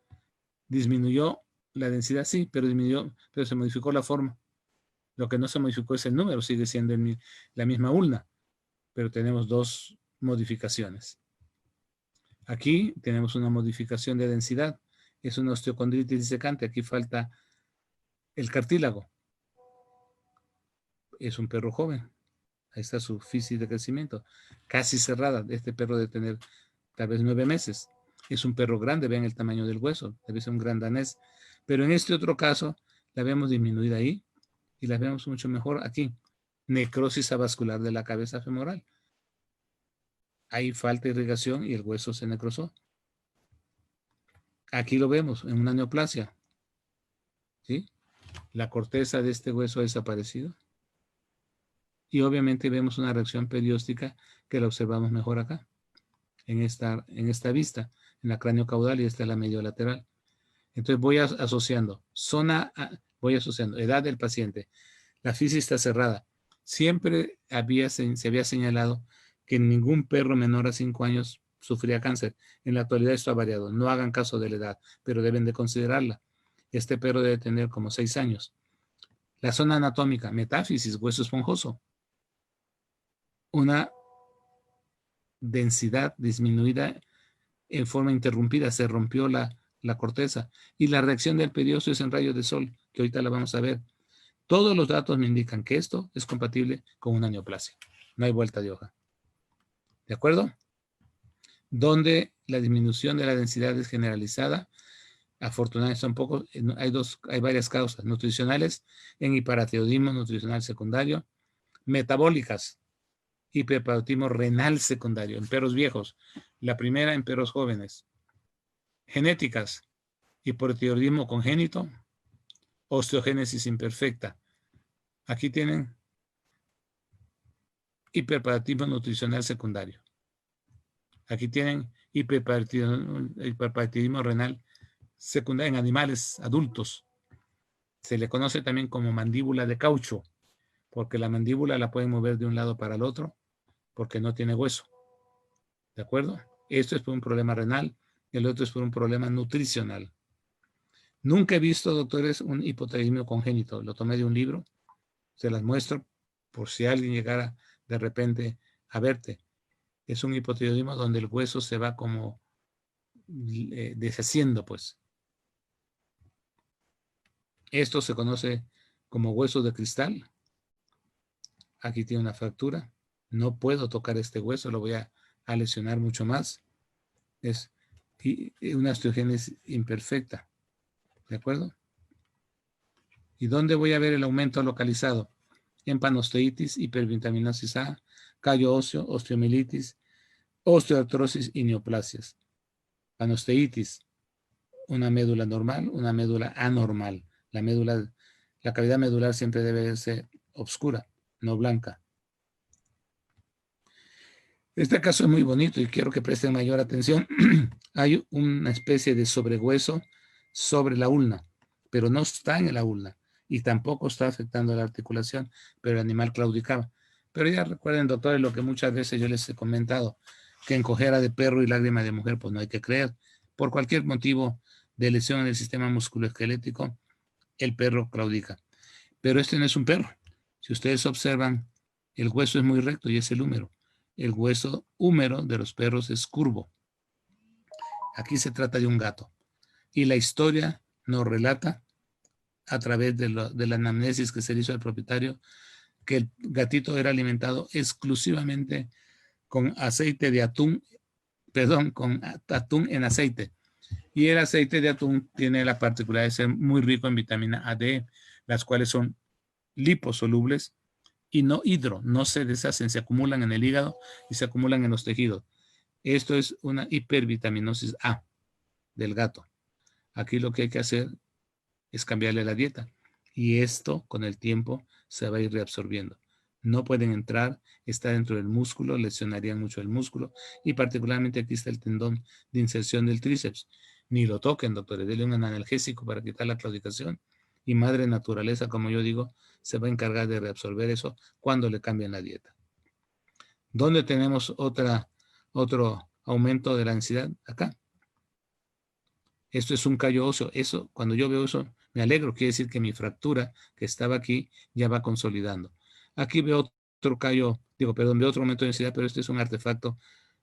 Disminuyó la densidad, sí, pero se modificó la forma. Lo que no se modificó es el número, sigue siendo la misma ulna, pero tenemos dos modificaciones. Aquí tenemos una modificación de densidad, es una osteocondritis disecante, aquí falta el cartílago. Es un perro joven, ahí está su fisis de crecimiento, casi cerrada. Este perro debe tener tal vez 9 meses. Es un perro grande, vean el tamaño del hueso, debe ser un gran danés. Pero en este otro caso, la vemos disminuida ahí y la vemos mucho mejor aquí. Necrosis avascular de la cabeza femoral. Ahí falta irrigación y el hueso se necrosó. Aquí lo vemos en una neoplasia. ¿Sí? La corteza de este hueso ha desaparecido. Y obviamente vemos una reacción perióstica que la observamos mejor acá, en esta vista, en la cráneo caudal, y esta es la medio lateral. Entonces voy asociando voy asociando edad del paciente. La fisis está cerrada. Siempre se había señalado que ningún perro menor a 5 años sufría cáncer. En la actualidad esto ha variado. No hagan caso de la edad, pero deben de considerarla. Este perro debe tener como 6 años. La zona anatómica, metáfisis, hueso esponjoso. Una densidad disminuida en forma interrumpida, se rompió la corteza. Y la reacción del periósteo es en rayos de sol, que ahorita la vamos a ver. Todos los datos me indican que esto es compatible con una neoplasia. No hay vuelta de hoja. ¿De acuerdo? Donde la disminución de la densidad es generalizada. Afortunadamente son pocos. Hay varias causas nutricionales en hipertiroidismo nutricional secundario, metabólicas, hiperparotismo renal secundario en perros viejos, la primera en perros jóvenes, genéticas, hipotiroidismo congénito, osteogénesis imperfecta. Aquí tienen hiperparotismo nutricional secundario. Aquí tienen hiperparotismo renal secundario en animales adultos. Se le conoce también como mandíbula de caucho, porque la mandíbula la pueden mover de un lado para el otro, porque no tiene hueso. ¿De acuerdo? Esto es por un problema renal, el otro es por un problema nutricional. Nunca he visto, doctores, un hipotiroidismo congénito. Lo tomé de un libro, se las muestro por si alguien llegara de repente a verte. Es un hipotiroidismo donde el hueso se va como deshaciendo, pues. Esto se conoce como hueso de cristal. Aquí tiene una fractura. No puedo tocar este hueso, lo voy a lesionar mucho más. Es una osteogénesis imperfecta. ¿De acuerdo? ¿Y dónde voy a ver el aumento localizado? En panosteitis, hipervitaminosis A, callo óseo, osteomielitis, osteoartrosis y neoplasias. Panosteitis, una médula normal, una médula anormal. La cavidad medular siempre debe ser oscura, no blanca. Este caso es muy bonito y quiero que presten mayor atención. Hay una especie de sobrehueso sobre la ulna, pero no está en la ulna y tampoco está afectando la articulación, pero el animal claudicaba. Pero ya recuerden, doctores, lo que muchas veces yo les he comentado, que en cojera de perro y lágrima de mujer, pues no hay que creer. Por cualquier motivo de lesión en el sistema musculoesquelético, el perro claudica. Pero este no es un perro. Si ustedes observan, el hueso es muy recto y es el húmero. El hueso húmero de los perros es curvo. Aquí se trata de un gato. Y la historia nos relata, a través de la anamnesis que se le hizo al propietario, que el gatito era alimentado exclusivamente con aceite de atún, con atún en aceite. Y el aceite de atún tiene la particularidad de ser muy rico en vitamina A, D, las cuales son liposolubles y no no se deshacen, se acumulan en el hígado y se acumulan en los tejidos. Esto es una hipervitaminosis A del gato. Aquí lo que hay que hacer es cambiarle la dieta y esto con el tiempo se va a ir reabsorbiendo. No pueden entrar, está dentro del músculo, lesionarían mucho el músculo y particularmente aquí está el tendón de inserción del tríceps. Ni lo toquen, doctores, denle un analgésico para quitar la claudicación y madre naturaleza, como yo digo, se va a encargar de reabsorber eso cuando le cambien la dieta. ¿Dónde tenemos otro aumento de la ansiedad? Acá. Esto es un callo óseo. Eso, cuando yo veo eso, me alegro. Quiere decir que mi fractura que estaba aquí ya va consolidando. Aquí veo otro callo, veo otro aumento de densidad, pero este es un artefacto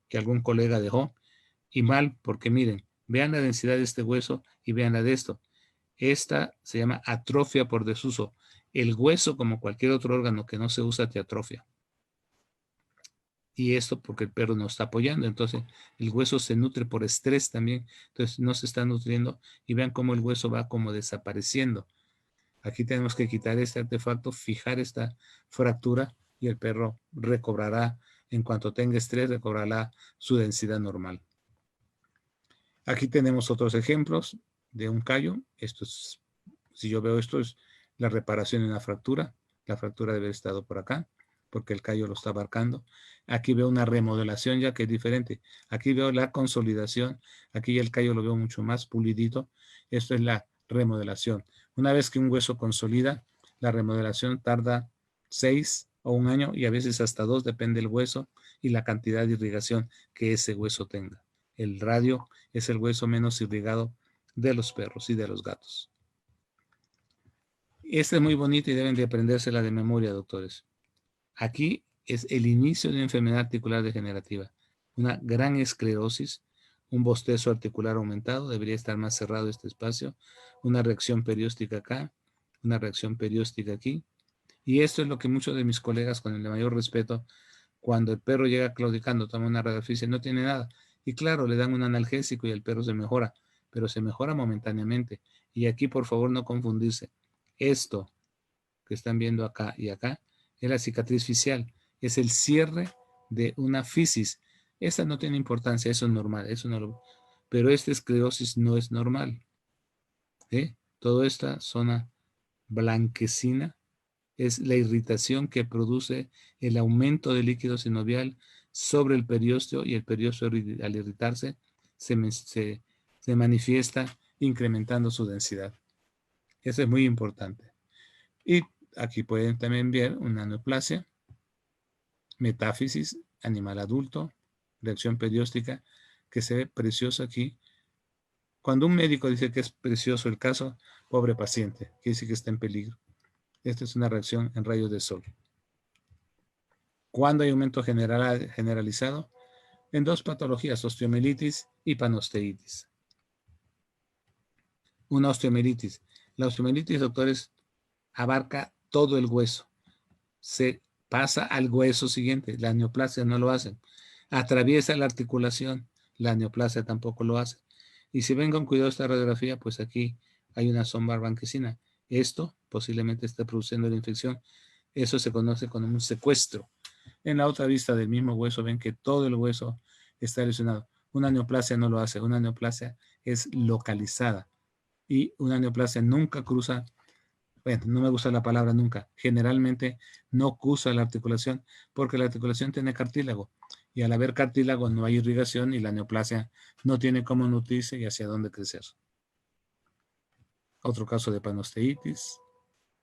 que algún colega dejó. Y mal, porque miren, vean la densidad de este hueso y vean la de esto. Esta se llama atrofia por desuso. El hueso, como cualquier otro órgano que no se usa, te atrofia. Y esto porque el perro no está apoyando. Entonces, el hueso se nutre por estrés también. Entonces, no se está nutriendo. Y vean cómo el hueso va como desapareciendo. Aquí tenemos que quitar este artefacto, fijar esta fractura y el perro recobrará, en cuanto tenga estrés, recobrará su densidad normal. Aquí tenemos otros ejemplos de un callo. Esto es, si yo veo esto, es la reparación de una fractura. La fractura debe haber estado por acá, porque el callo lo está abarcando. Aquí veo una remodelación ya que es diferente. Aquí veo la consolidación. Aquí el callo lo veo mucho más pulidito. Esto es la remodelación. Una vez que un hueso consolida, la remodelación tarda 6 o 1 año y a veces hasta 2, depende del hueso y la cantidad de irrigación que ese hueso tenga. El radio es el hueso menos irrigado de los perros y de los gatos. Esta es muy bonita y deben de aprendérsela de memoria, doctores. Aquí es el inicio de una enfermedad articular degenerativa, una gran esclerosis, un bostezo articular aumentado, debería estar más cerrado este espacio, una reacción perióstica acá, una reacción perióstica aquí. Y esto es lo que muchos de mis colegas, con el mayor respeto, cuando el perro llega claudicando, toma una radiografía y no tiene nada. Y claro, le dan un analgésico y el perro se mejora, pero se mejora momentáneamente. Y aquí, por favor, no confundirse. Esto que están viendo acá y acá es la cicatriz facial, es el cierre de una fisis. Esta no tiene importancia, eso es normal, eso no lo, pero esta esclerosis no es normal. Toda esta zona blanquecina es la irritación que produce el aumento del líquido sinovial sobre el periósteo, y el periósteo al irritarse se manifiesta incrementando su densidad. Eso es muy importante. Y aquí pueden también ver una neoplasia, metáfisis, animal adulto, reacción perióstica, que se ve precioso aquí. Cuando un médico dice que es precioso el caso, pobre paciente, quiere decir que está en peligro. Esta es una reacción en rayos de sol. ¿Cuándo hay aumento generalizado? En dos patologías, osteomielitis y panosteitis. Una osteomielitis. La osteomielitis, doctores, abarca todo el hueso. Se pasa al hueso siguiente. La neoplasia no lo hace. Atraviesa la articulación. La neoplasia tampoco lo hace. Y si ven con cuidado esta radiografía, pues aquí hay una sombra blanquecina. Esto posiblemente está produciendo la infección. Eso se conoce como un secuestro. En la otra vista del mismo hueso ven que todo el hueso está lesionado. Una neoplasia no lo hace. Una neoplasia es localizada. Y una neoplasia nunca cruza, bueno, no me gusta la palabra nunca, generalmente no cruza la articulación, porque la articulación tiene cartílago. Y al haber cartílago no hay irrigación y la neoplasia no tiene cómo nutrirse y hacia dónde crecer. Otro caso de panosteitis.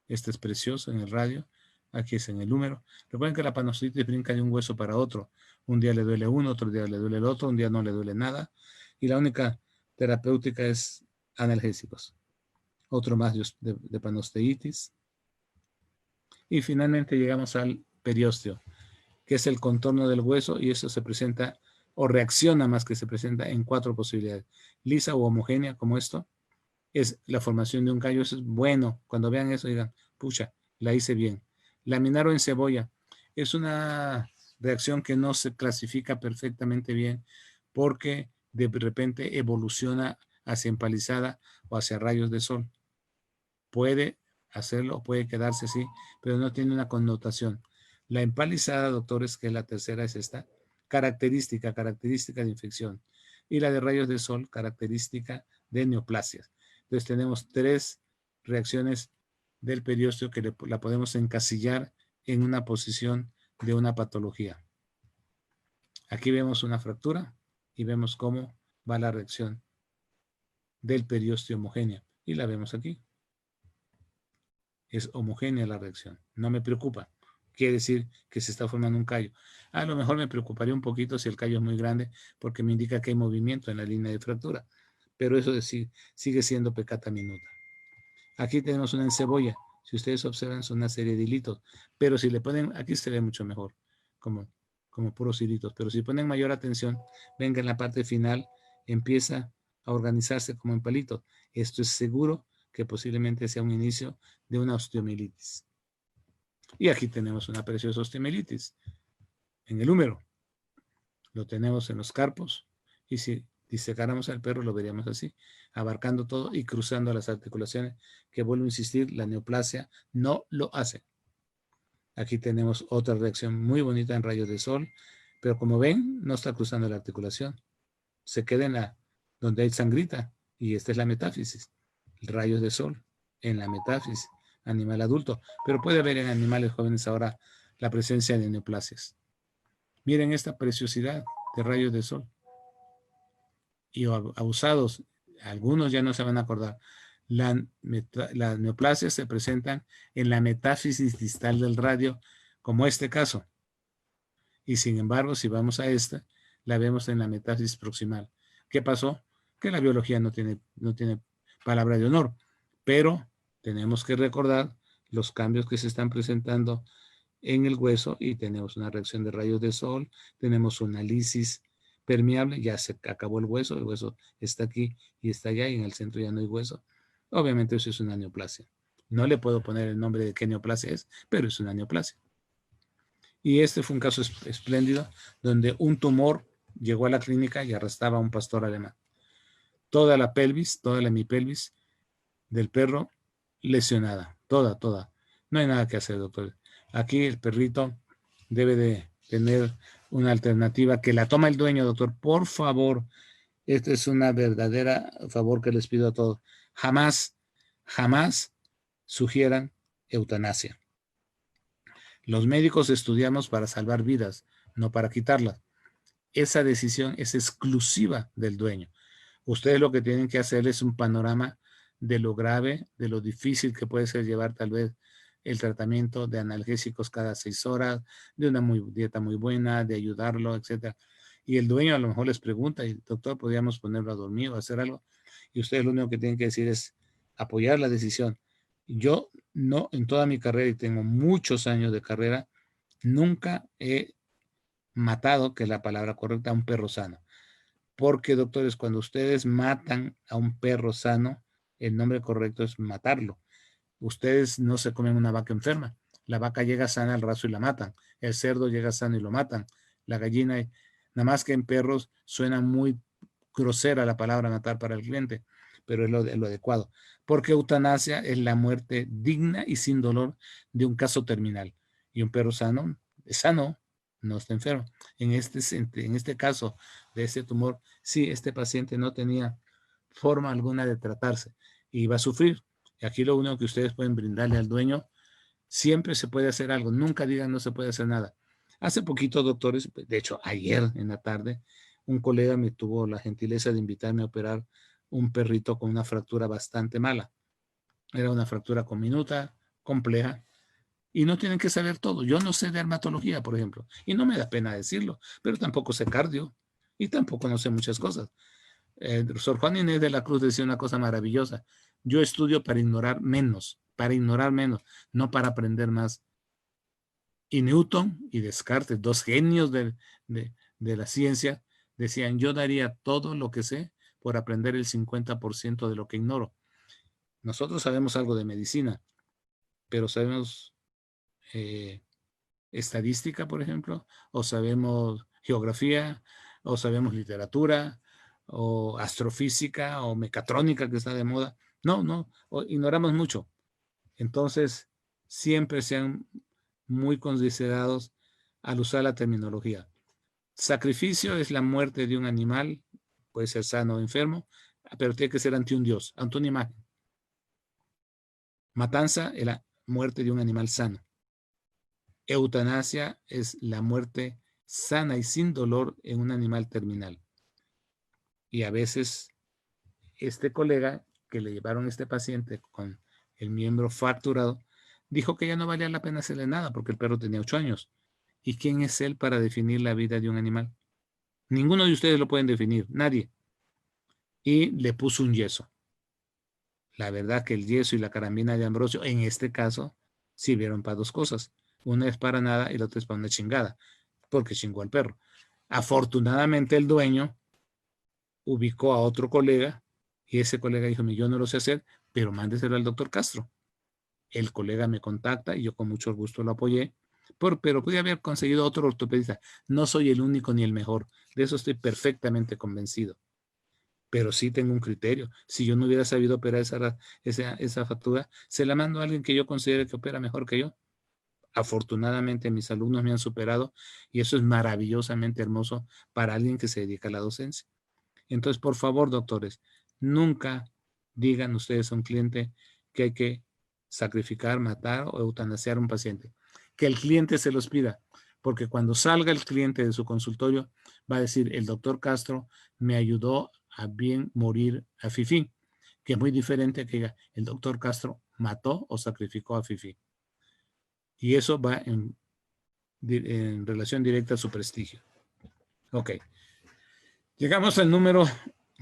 Este es precioso en el radio. Aquí es en el húmero. Recuerden que la panosteitis brinca de un hueso para otro. Un día le duele uno, otro día le duele el otro, un día no le duele nada. Y la única terapéutica es analgésicos. Otro más de panosteitis. Y finalmente llegamos al periósteo, que es el contorno del hueso, y eso se presenta o reacciona más que se presenta en 4 posibilidades. Lisa o homogénea, como esto, es la formación de un callo. Eso es bueno. Cuando vean eso digan, pucha, la hice bien. Laminar o en cebolla es una reacción que no se clasifica perfectamente bien porque de repente evoluciona hacia empalizada o hacia rayos de sol. Puede hacerlo, puede quedarse así, pero no tiene una connotación. La empalizada, doctores, que la tercera es esta, característica de infección. Y la de rayos de sol, característica de neoplasias. Entonces tenemos 3 reacciones del periósteo que la podemos encasillar en una posición de una patología. Aquí vemos una fractura y vemos cómo va la reacción del periósteo homogénea. Y la vemos aquí. Es homogénea la reacción. No me preocupa. Quiere decir que se está formando un callo. A lo mejor me preocuparía un poquito si el callo es muy grande porque me indica que hay movimiento en la línea de fractura. Pero eso sigue siendo peccata minuta. Aquí tenemos una encebolla. Si ustedes observan, son una serie de hilitos. Pero si le ponen, aquí se ve mucho mejor, como puros hilitos. Pero si ponen mayor atención, ven que en la parte final empieza a organizarse como en palitos. Esto es seguro que posiblemente sea un inicio de una osteomielitis. Y aquí tenemos una preciosa osteomielitis en el húmero. Lo tenemos en los carpos. Y si disecáramos al perro, lo veríamos así, abarcando todo y cruzando las articulaciones, que vuelvo a insistir, la neoplasia no lo hace. Aquí tenemos otra reacción muy bonita en rayos de sol, pero como ven, no está cruzando la articulación. Se queda en donde hay sangrita, y esta es la metáfisis. Rayos de sol en la metáfisis, animal adulto, pero puede haber en animales jóvenes ahora la presencia de neoplasias. Miren esta preciosidad de rayos de sol. Y abusados, algunos ya no se van a acordar. Las neoplasias se presentan en la metáfisis distal del radio, como este caso. Y sin embargo, si vamos a esta, la vemos en la metáfisis proximal. ¿Qué pasó? Que la biología no tiene palabra de honor, pero tenemos que recordar los cambios que se están presentando en el hueso, y tenemos una reacción de rayos de sol, tenemos una lisis permeable, ya se acabó el hueso está aquí y está allá, y en el centro ya no hay hueso. Obviamente eso es una neoplasia. No le puedo poner el nombre de qué neoplasia es, pero es una neoplasia. Y este fue un caso espléndido donde un tumor llegó a la clínica y arrastraba a un pastor alemán. Toda la pelvis, toda la hemipelvis del perro lesionada, toda. No hay nada que hacer, doctor. Aquí el perrito debe de tener una alternativa que la toma el dueño, doctor. Por favor, esta es una verdadera favor que les pido a todos. Jamás sugieran eutanasia. Los médicos estudiamos para salvar vidas, no para quitarlas. Esa decisión es exclusiva del dueño. Ustedes lo que tienen que hacer es un panorama de lo grave, de lo difícil que puede ser llevar tal vez el tratamiento de analgésicos cada 6 horas, de una dieta muy buena, de ayudarlo, etcétera. Y el dueño a lo mejor les pregunta, y doctor, ¿podríamos ponerlo a dormir o hacer algo? Y ustedes lo único que tienen que decir es apoyar la decisión. Yo no, en toda mi carrera, y tengo muchos años de carrera, nunca he matado, que es la palabra correcta, a un perro sano. Porque, doctores, cuando ustedes matan a un perro sano, el nombre correcto es matarlo. Ustedes no se comen una vaca enferma. La vaca llega sana al raso y la matan. El cerdo llega sano y lo matan. La gallina, nada más que en perros suena muy grosera la palabra matar para el cliente, pero es lo adecuado. Porque eutanasia es la muerte digna y sin dolor de un caso terminal. Y un perro sano es sano, no está enfermo. En este caso de este tumor, sí, este paciente no tenía forma alguna de tratarse y va a sufrir. Y aquí lo único que ustedes pueden brindarle al dueño, siempre se puede hacer algo, nunca digan no se puede hacer nada. Hace poquito, doctores, de hecho ayer en la tarde, un colega me tuvo la gentileza de invitarme a operar un perrito con una fractura bastante mala. Era una fractura comminuta, compleja, y no tienen que saber todo. Yo no sé de dermatología, por ejemplo, y no me da pena decirlo, pero tampoco sé cardio y tampoco no sé muchas cosas. Sor Juan Inés de la Cruz decía una cosa maravillosa: yo estudio para ignorar menos, no para aprender más. Y Newton y Descartes, dos genios de la ciencia, decían: yo daría todo lo que sé por aprender el 50% de lo que ignoro. Nosotros sabemos algo de medicina, pero sabemos estadística, por ejemplo, o sabemos geografía, o sabemos literatura, o astrofísica, o mecatrónica, que está de moda. No, ignoramos mucho. Entonces, siempre sean muy considerados al usar la terminología. Sacrificio es la muerte de un animal, puede ser sano o enfermo, pero tiene que ser ante un dios, ante una imagen. Matanza es la muerte de un animal sano. Eutanasia es la muerte sana y sin dolor en un animal terminal. Y a veces este colega que le llevaron a este paciente con el miembro fracturado dijo que ya no valía la pena hacerle nada porque el perro tenía 8 años. ¿Y quién es él para definir la vida de un animal? Ninguno de ustedes lo pueden definir, nadie. Y le puso un yeso. La verdad que el yeso y la carambina de Ambrosio, en este caso, sirvieron para dos cosas. Una es para nada y la otra es para una chingada, porque chingó al perro. Afortunadamente el dueño ubicó a otro colega y ese colega dijo: yo no lo sé hacer, pero mándeselo al doctor Castro. El colega me contacta y yo con mucho gusto lo apoyé, pero podía haber conseguido otro ortopedista. No soy el único ni el mejor, de eso estoy perfectamente convencido. Pero sí tengo un criterio. Si yo no hubiera sabido operar esa fractura, se la mando a alguien que yo considere que opera mejor que yo. Afortunadamente mis alumnos me han superado y eso es maravillosamente hermoso para alguien que se dedica a la docencia. Entonces, por favor, doctores, nunca digan ustedes a un cliente que hay que sacrificar, matar o eutanasiar a un paciente. Que el cliente se los pida, porque cuando salga el cliente de su consultorio va a decir: el doctor Castro me ayudó a bien morir a Fifi, que es muy diferente a que diga: el doctor Castro mató o sacrificó a Fifi. Y eso va en relación directa a su prestigio. Ok. Llegamos al número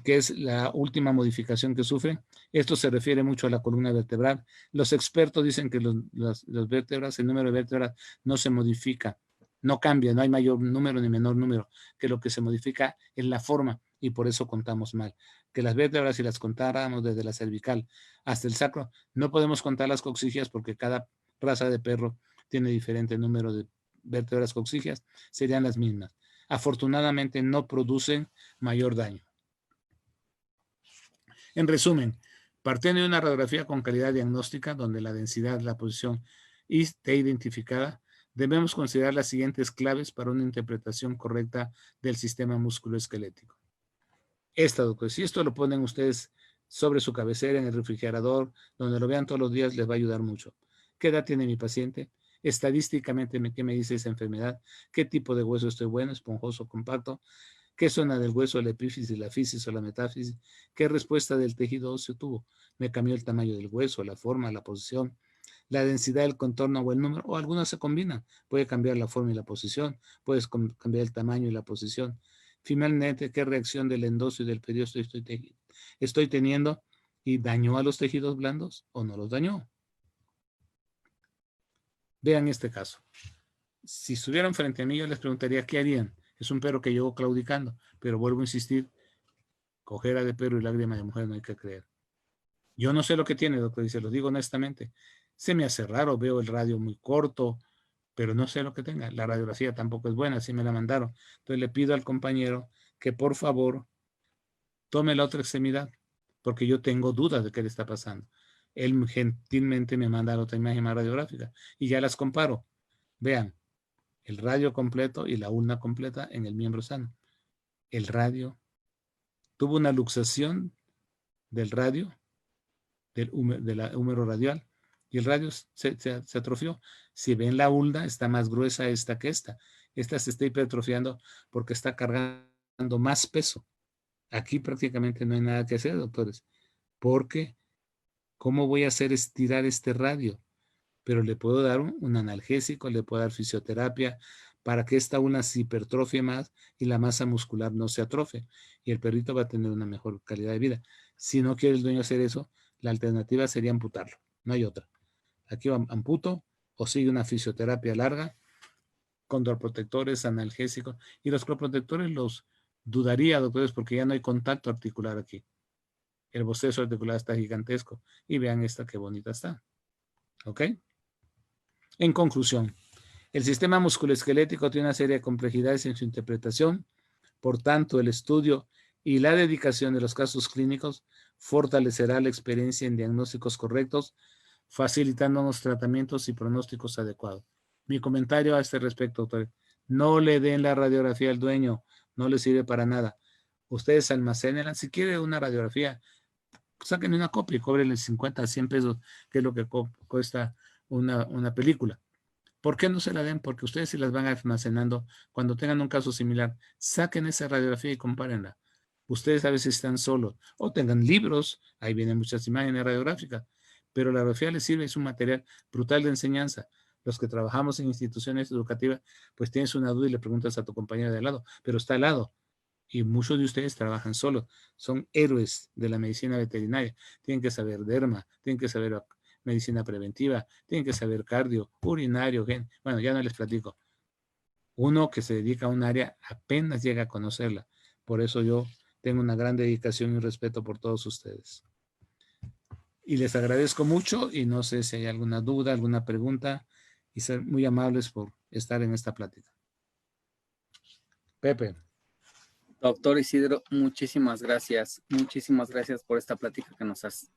que es la última modificación que sufre. Esto se refiere mucho a la columna vertebral. Los expertos dicen que los vértebras, el número de vértebras no se modifica, no cambia, no hay mayor número ni menor número, que lo que se modifica es la forma. y por eso contamos mal. Que las vértebras, si las contáramos desde la cervical hasta el sacro, no podemos contar las coxígeas porque cada raza de perro tiene diferente número de vértebras coxígeas, serían las mismas. Afortunadamente no producen mayor daño. En resumen, partiendo de una radiografía con calidad diagnóstica, donde la densidad, la posición esté identificada, debemos considerar las siguientes claves para una interpretación correcta del sistema musculoesquelético. Doctor, si esto lo ponen ustedes sobre su cabecera, en el refrigerador, donde lo vean todos los días, les va a ayudar mucho. ¿Qué edad tiene mi paciente? Estadísticamente, ¿qué me dice esa enfermedad? ¿Qué tipo de hueso estoy bueno, esponjoso, compacto? ¿Qué zona del hueso, la epífisis, la fisis o la metáfisis? ¿Qué respuesta del tejido óseo tuvo? ¿Me cambió el tamaño del hueso, la forma, la posición, la densidad del contorno o el número? O algunas se combinan. Puede cambiar la forma y la posición. Puedes cambiar el tamaño y la posición. Finalmente, ¿qué reacción del endoso y del periósteo estoy teniendo? ¿Y dañó a los tejidos blandos o no los dañó? Vean este caso. Si estuvieran frente a mí, yo les preguntaría, ¿qué harían? Es un perro que llegó claudicando, pero vuelvo a insistir, cojera de perro y lágrima de mujer no hay que creer. Yo no sé lo que tiene, doctor, y se lo digo honestamente. Se me hace raro, veo el radio muy corto, pero no sé lo que tenga. La radiografía tampoco es buena, así me la mandaron. Entonces le pido al compañero que por favor tome la otra extremidad, porque yo tengo dudas de qué le está pasando. Él gentilmente me manda la otra imagen más radiográfica y ya las comparo. Vean, el radio completo y la ulna completa en el miembro sano. El radio tuvo una luxación del radio, de la húmero radial, y el radio se atrofió. Si ven la ulna, está más gruesa esta que esta. Esta se está hipertrofiando porque está cargando más peso. Aquí prácticamente no hay nada que hacer, doctores, porque ¿cómo voy a hacer estirar este radio? Pero le puedo dar un analgésico, le puedo dar fisioterapia para que esta una se hipertrofie más y la masa muscular no se atrofie. Y el perrito va a tener una mejor calidad de vida. Si no quiere el dueño hacer eso, la alternativa sería amputarlo. No hay otra. Aquí amputo o sigue una fisioterapia larga con protectores, analgésicos. Y los protectores los dudaría, doctores, porque ya no hay contacto articular aquí. El bostezo articular está gigantesco. Y vean esta qué bonita está. ¿Ok? En conclusión, el sistema musculoesquelético tiene una serie de complejidades en su interpretación, por tanto, el estudio y la dedicación de los casos clínicos fortalecerá la experiencia en diagnósticos correctos, facilitándonos tratamientos y pronósticos adecuados. Mi comentario a este respecto, doctor, no le den la radiografía al dueño, no le sirve para nada. Ustedes almacénenla, si quiere una radiografía, saquen una copia y cóbrenle 50 a 100 pesos, que es lo que cuesta una película. ¿Por qué no se la den? Porque ustedes si las van almacenando, cuando tengan un caso similar, saquen esa radiografía y compárenla. Ustedes a veces están solos o tengan libros, ahí vienen muchas imágenes radiográficas, pero la radiografía les sirve, es un material brutal de enseñanza. Los que trabajamos en instituciones educativas, pues tienes una duda y le preguntas a tu compañero de al lado, pero está al lado. Y muchos de ustedes trabajan solos, son héroes de la medicina veterinaria, tienen que saber derma, tienen que saber medicina preventiva, tienen que saber cardio, urinario, bueno, ya no les platico. Uno que se dedica a un área apenas llega a conocerla. Por eso yo tengo una gran dedicación y respeto por todos ustedes. Y les agradezco mucho y no sé si hay alguna duda, alguna pregunta y ser muy amables por estar en esta plática. Pepe. Doctor Isidro, muchísimas gracias. Muchísimas gracias por esta plática que nos has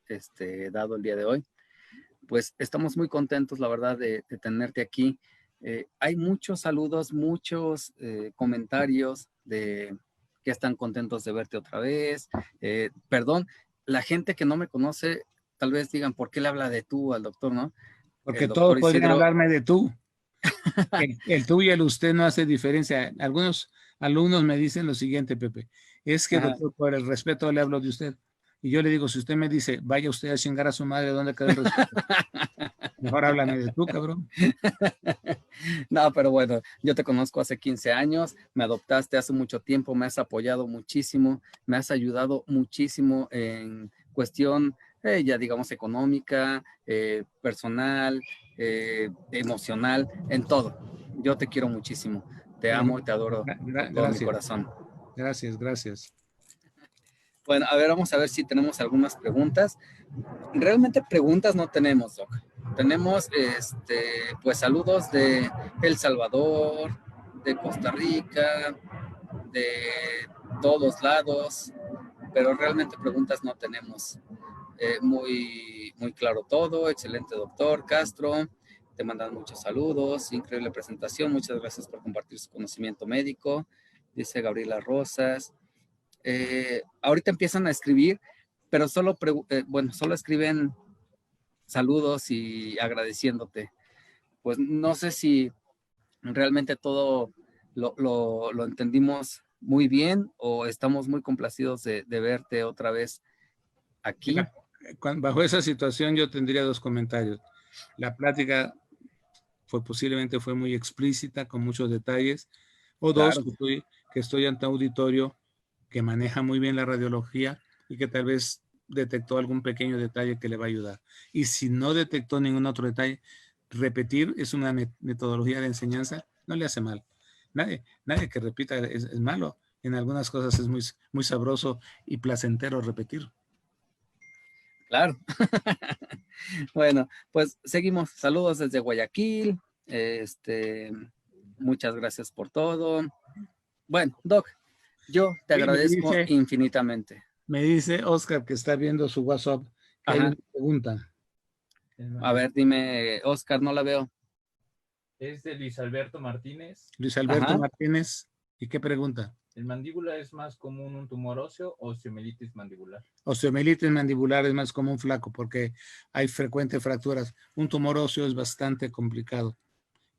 dado el día de hoy. Pues estamos muy contentos, la verdad, de tenerte aquí. Hay muchos saludos, muchos comentarios de que están contentos de verte otra vez. Perdón, la gente que no me conoce, tal vez digan, ¿por qué le habla de tú al doctor, no? Porque todos podrían hablarme de tú. El tú y el usted no hace diferencia. Algunos alumnos me dicen lo siguiente, Pepe, es que doctor, por el respeto le hablo de usted. Y yo le digo, si usted me dice, vaya usted a chingar a su madre, ¿dónde queda el respeto? Mejor háblame de tú, cabrón. No, pero bueno, yo te conozco hace 15 años, me adoptaste hace mucho tiempo, me has apoyado muchísimo, me has ayudado muchísimo en cuestión, ya digamos, económica, personal, emocional, en todo. Yo te quiero muchísimo, te amo y te adoro con todo mi corazón. Gracias, gracias. Bueno, a ver, vamos a ver si tenemos algunas preguntas. Realmente preguntas no tenemos, Doc. Tenemos, pues, saludos de El Salvador, de Costa Rica, de todos lados, pero realmente preguntas no tenemos. Muy claro todo, excelente doctor Castro, te mandan muchos saludos, increíble presentación, muchas gracias por compartir su conocimiento médico, dice Gabriela Rosas. Ahorita empiezan a escribir, pero solo escriben saludos y agradeciéndote. Pues no sé si realmente todo lo entendimos muy bien o estamos muy complacidos de verte otra vez aquí. Mira, bajo esa situación yo tendría dos comentarios. La plática posiblemente fue muy explícita, con muchos detalles. O dos, Claro. que estoy ante un auditorio que maneja muy bien la radiología y que tal vez detectó algún pequeño detalle que le va a ayudar. Y si no detectó ningún otro detalle, repetir es una metodología de enseñanza, no le hace mal. Nadie que repita es malo. En algunas cosas es muy sabroso y placentero repetir. Claro. Bueno, pues seguimos. Saludos desde Guayaquil. Muchas gracias por todo. Bueno, Doc, yo te Oye, agradezco infinitamente. me dice Oscar que está viendo su WhatsApp que hay Ajá. una pregunta. A ver, dime, Oscar, no la veo. Es de Luis Alberto Martínez. Luis Alberto Ajá. Martínez. ¿Y qué pregunta? ¿En mandíbula es más común un tumor óseo o osteomielitis mandibular? Osteomielitis mandibular es más común, flaco, porque hay frecuentes fracturas. Un tumor óseo es bastante complicado.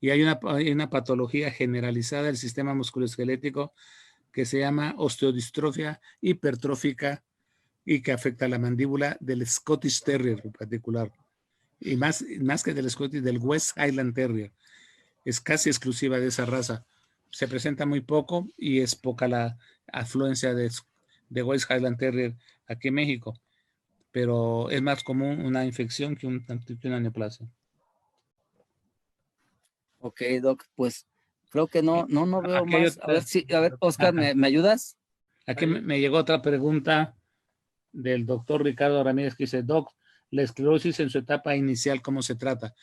Y hay una patología generalizada del sistema musculoesquelético que se llama osteodistrofia hipertrófica y que afecta a la mandíbula del Scottish Terrier en particular. Y más que del Scottish, del West Highland Terrier. Es casi exclusiva de esa raza. Se presenta muy poco y es poca la afluencia de West Highland Terrier aquí en México, pero es más común una infección que una neoplasia. Ok, Doc, pues creo que no veo Aquí hay más. otra, A ver, Oscar, ¿me ayudas? aquí me llegó otra pregunta del doctor Ricardo Ramírez que dice, Doc, la esclerosis en su etapa inicial, ¿cómo se trata?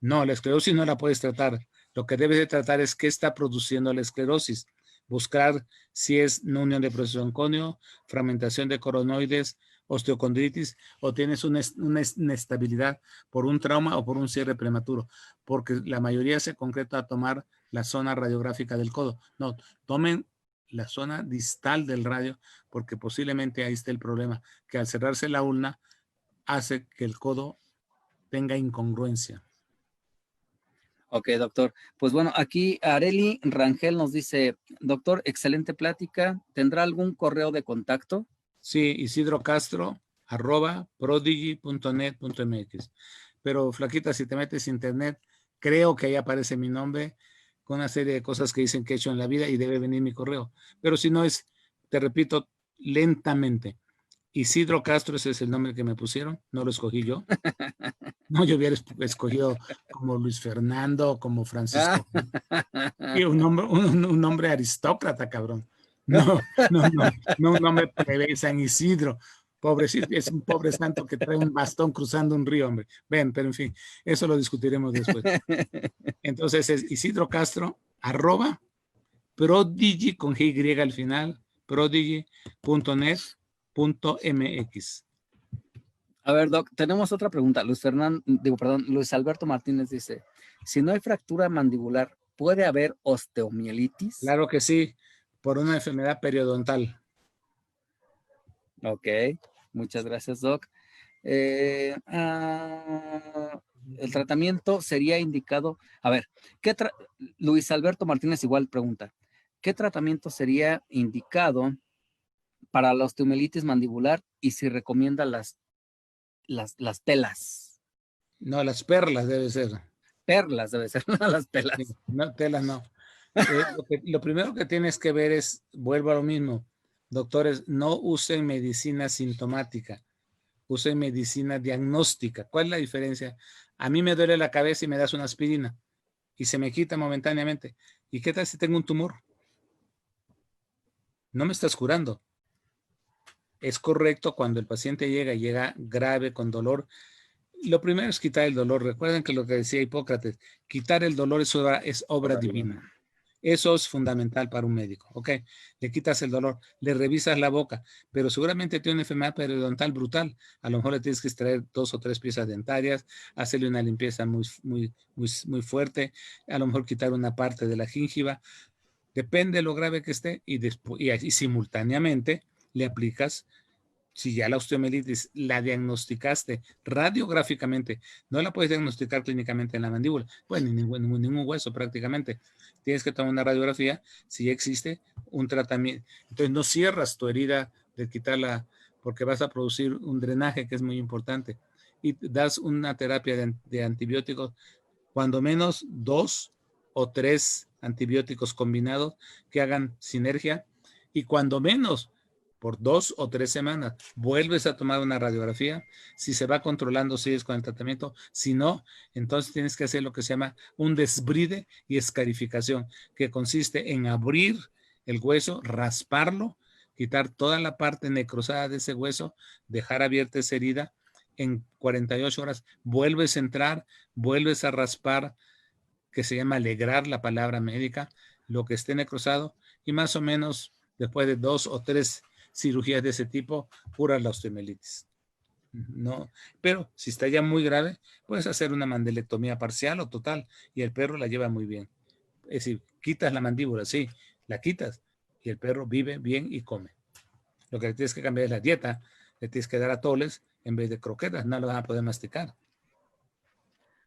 No, la esclerosis no la puedes tratar. Lo que debes de tratar es qué está produciendo la esclerosis. Buscar si es una unión de proceso oncóneo, fragmentación de coronoides, osteocondritis, o tienes una inestabilidad por un trauma o por un cierre prematuro, porque la mayoría se concreta a tomar la zona radiográfica del codo. No, tomen la zona distal del radio, porque posiblemente ahí está el problema, que al cerrarse la ulna hace que el codo tenga incongruencia. Ok, doctor. Pues bueno, aquí Areli Rangel nos dice, doctor, excelente plática. ¿Tendrá algún correo de contacto? Sí, Isidro Castro, @prodigy.net.mx. Pero flaquita, si te metes a internet, creo que ahí aparece mi nombre con una serie de cosas que dicen que he hecho en la vida y debe venir mi correo. Pero si no es, te repito, lentamente. Isidro Castro, ese es el nombre que me pusieron, no lo escogí yo. No, yo hubiera escogido como Luis Fernando, como Francisco. Y un nombre aristócrata, cabrón. No un nombre plebe, San Isidro. Pobrecito, es un pobre santo que trae un bastón cruzando un río, hombre. Ven, pero en fin, eso lo discutiremos después. Entonces es Isidro Castro, @prodigy con GY al final, prodigy.net.mx. A ver, Doc, tenemos otra pregunta. Luis Alberto Martínez dice, si no hay fractura mandibular, ¿puede haber osteomielitis? Claro que sí, por una enfermedad periodontal. Ok, muchas gracias, Doc. El tratamiento sería indicado. A ver, Luis Alberto Martínez igual pregunta, ¿qué tratamiento sería indicado para la osteomielitis mandibular y si recomienda las telas? No, las perlas debe ser. Perlas debe ser, no las pelas. Sí, no, telas no. Lo primero que tienes que ver es, vuelvo a lo mismo, doctores, no usen medicina sintomática, usen medicina diagnóstica. ¿Cuál es la diferencia? A mí me duele la cabeza y me das una aspirina y se me quita momentáneamente. ¿Y qué tal si tengo un tumor? No me estás curando. Es correcto cuando el paciente llega grave, con dolor. Lo primero es quitar el dolor. Recuerden que lo que decía Hipócrates, quitar el dolor es obra divina. Eso es fundamental para un médico, ¿ok? Le quitas el dolor, le revisas la boca, pero seguramente tiene una enfermedad periodontal brutal. A lo mejor le tienes que extraer 2 o 3 piezas dentarias, hacerle una limpieza muy fuerte, a lo mejor quitar una parte de la gingiva. Depende de lo grave que esté y simultáneamente le aplicas. Si ya la osteomielitis la diagnosticaste radiográficamente, no la puedes diagnosticar clínicamente en la mandíbula, pues ningún hueso prácticamente. Tienes que tomar una radiografía si ya existe un tratamiento. Entonces no cierras tu herida de quitarla porque vas a producir un drenaje que es muy importante. Y das una terapia de antibióticos, cuando menos 2 o 3 antibióticos combinados que hagan sinergia, y cuando menos por 2 o 3 semanas, vuelves a tomar una radiografía. Si se va controlando, sigues con el tratamiento. Si no, entonces tienes que hacer lo que se llama un desbride y escarificación, que consiste en abrir el hueso, rasparlo, quitar toda la parte necrosada de ese hueso, dejar abierta esa herida. En 48 horas vuelves a entrar, vuelves a raspar, que se llama alegrar, la palabra médica, lo que esté necrosado, y más o menos después de 2 o 3 cirugías de ese tipo, curas la osteomielitis. No, pero si está ya muy grave, puedes hacer una mandilectomía parcial o total, y el perro la lleva muy bien. Es decir, quitas la mandíbula, sí, la quitas, y el perro vive bien y come. Lo que le tienes que cambiar es la dieta, le tienes que dar atoles en vez de croquetas, no lo van a poder masticar.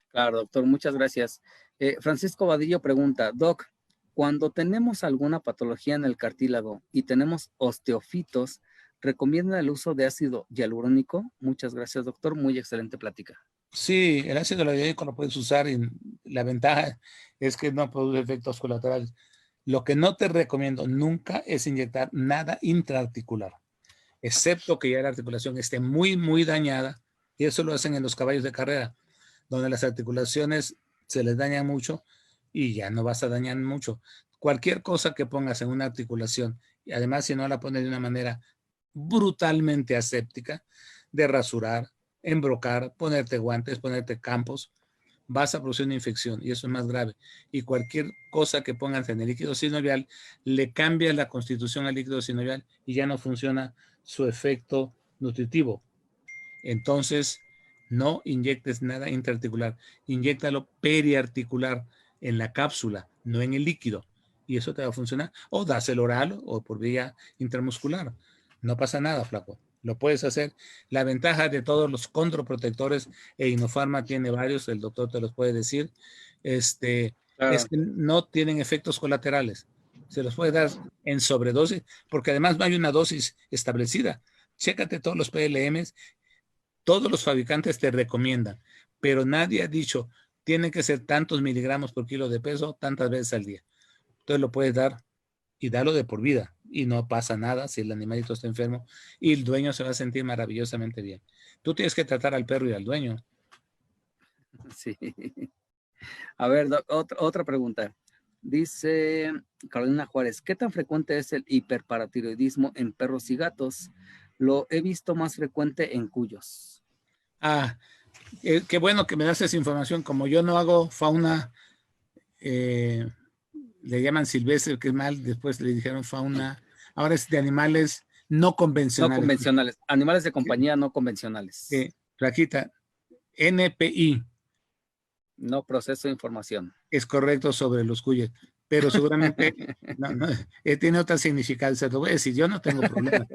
Claro, doctor, muchas gracias. Francisco Vadillo pregunta, Doc, cuando tenemos alguna patología en el cartílago y tenemos osteofitos, ¿recomienda el uso de ácido hialurónico? Muchas gracias, doctor. Muy excelente plática. Sí, el ácido hialurónico lo puedes usar y la ventaja es que no produce efectos colaterales. Lo que no te recomiendo nunca es inyectar nada intraarticular, excepto que ya la articulación esté muy dañada, y eso lo hacen en los caballos de carrera, donde las articulaciones se les dañan mucho y ya no vas a dañar mucho. Cualquier cosa que pongas en una articulación, y además si no la pones de una manera brutalmente aséptica, de rasurar, embrocar, ponerte guantes, ponerte campos, vas a producir una infección y eso es más grave. Y cualquier cosa que pongas en el líquido sinovial le cambia la constitución al líquido sinovial y ya no funciona su efecto nutritivo. Entonces, no inyectes nada intraarticular, inyéctalo periarticular en la cápsula, no en el líquido, y eso te va a funcionar. O dáselo oral o por vía intramuscular. No pasa nada, flaco. Lo puedes hacer. La ventaja de todos los controprotectores, e Inofarma tiene varios, el doctor te los puede decir, es que no tienen efectos colaterales. Se los puede dar en sobredosis, porque además no hay una dosis establecida. Chécate todos los PLMs. Todos los fabricantes te recomiendan, pero nadie ha dicho, tienen que ser tantos miligramos por kilo de peso, tantas veces al día. Entonces lo puedes dar y darlo de por vida y no pasa nada si el animalito está enfermo y el dueño se va a sentir maravillosamente bien. Tú tienes que tratar al perro y al dueño. Sí. A ver, otra pregunta. Dice Carolina Juárez, ¿qué tan frecuente es el hiperparatiroidismo en perros y gatos? Lo he visto más frecuente en cuyos. Qué bueno que me das esa información. Como yo no hago fauna, le llaman silvestre, que es mal, después le dijeron fauna, ahora es de animales no convencionales. No convencionales, animales de compañía no convencionales. Flaquita, NPI. No proceso de información. Es correcto sobre los cuyes, pero seguramente tiene otra significado. Se lo voy a decir, yo no tengo problema.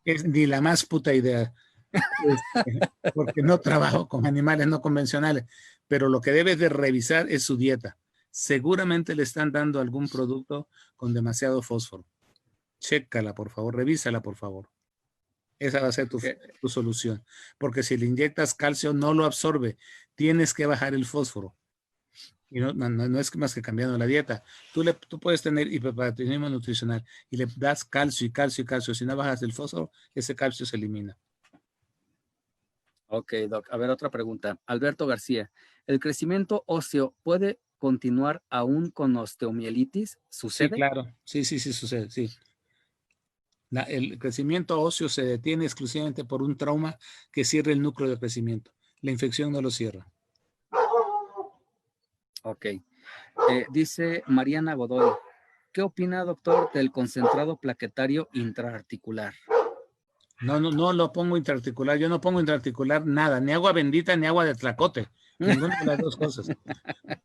Es ni la más puta idea. Porque no trabajo con animales no convencionales, pero lo que debes de revisar es su dieta. Seguramente le están dando algún producto con demasiado fósforo. Chécala, por favor, revísala, por favor. Esa va a ser tu solución. Porque si le inyectas calcio, no lo absorbe. Tienes que bajar el fósforo. Y no es más que cambiando la dieta. Tú puedes tener hiperparatiroidismo nutricional y le das calcio y calcio y calcio. Si no bajas el fósforo, ese calcio se elimina. Ok, Doc. A ver, otra pregunta. Alberto García, ¿el crecimiento óseo puede continuar aún con osteomielitis? ¿Sucede? Sí, claro. Sí, sucede, sí. El crecimiento óseo se detiene exclusivamente por un trauma que cierra el núcleo de crecimiento. La infección no lo cierra. Ok. Dice Mariana Godoy, ¿qué opina, doctor, del concentrado plaquetario intraarticular? No lo pongo intraarticular. Yo no pongo intraarticular nada, ni agua bendita ni agua de tlacote. Ninguna de las dos cosas.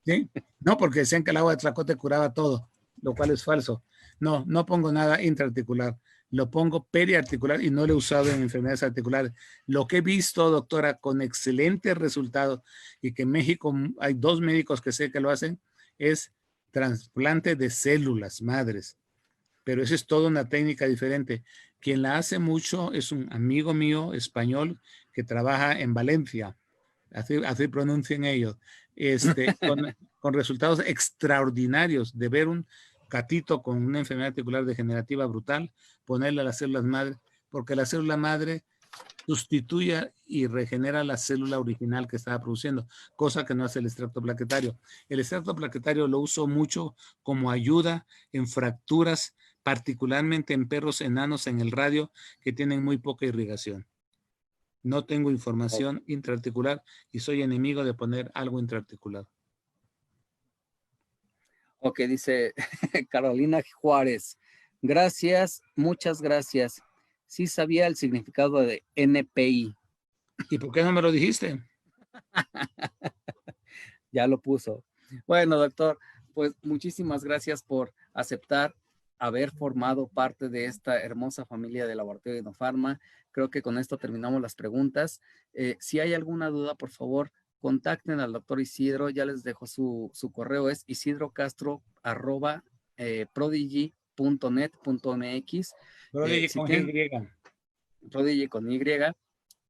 ¿Sí? No, porque decían que el agua de tlacote curaba todo, lo cual es falso. No pongo nada intraarticular. Lo pongo periarticular y no lo he usado en enfermedades articulares. Lo que he visto, doctora, con excelentes resultados y que en México hay 2 médicos que sé que lo hacen, es trasplante de células madres. Pero eso es toda una técnica diferente. Quien la hace mucho es un amigo mío español que trabaja en Valencia. Así pronuncian ellos. Con resultados extraordinarios de ver un gatito con una enfermedad articular degenerativa brutal, ponerle a las células madre, porque la célula madre sustituye y regenera la célula original que estaba produciendo, cosa que no hace el extracto plaquetario. El extracto plaquetario lo uso mucho como ayuda en fracturas, particularmente en perros enanos en el radio que tienen muy poca irrigación. No tengo información intraarticular y soy enemigo de poner algo intraarticular. Ok, dice Carolina Juárez. Gracias, muchas gracias. Sí sabía el significado de NPI. ¿Y por qué no me lo dijiste? Ya lo puso. Bueno, doctor, pues muchísimas gracias por aceptar haber formado parte de esta hermosa familia de Laboratorio Inofarma. Creo que con esto terminamos las preguntas. Si hay alguna duda, por favor, contacten al doctor Isidro. Ya les dejo su correo, es isidrocastro@prodigy.net.mx. Prodigy con Y. Prodigy con Y,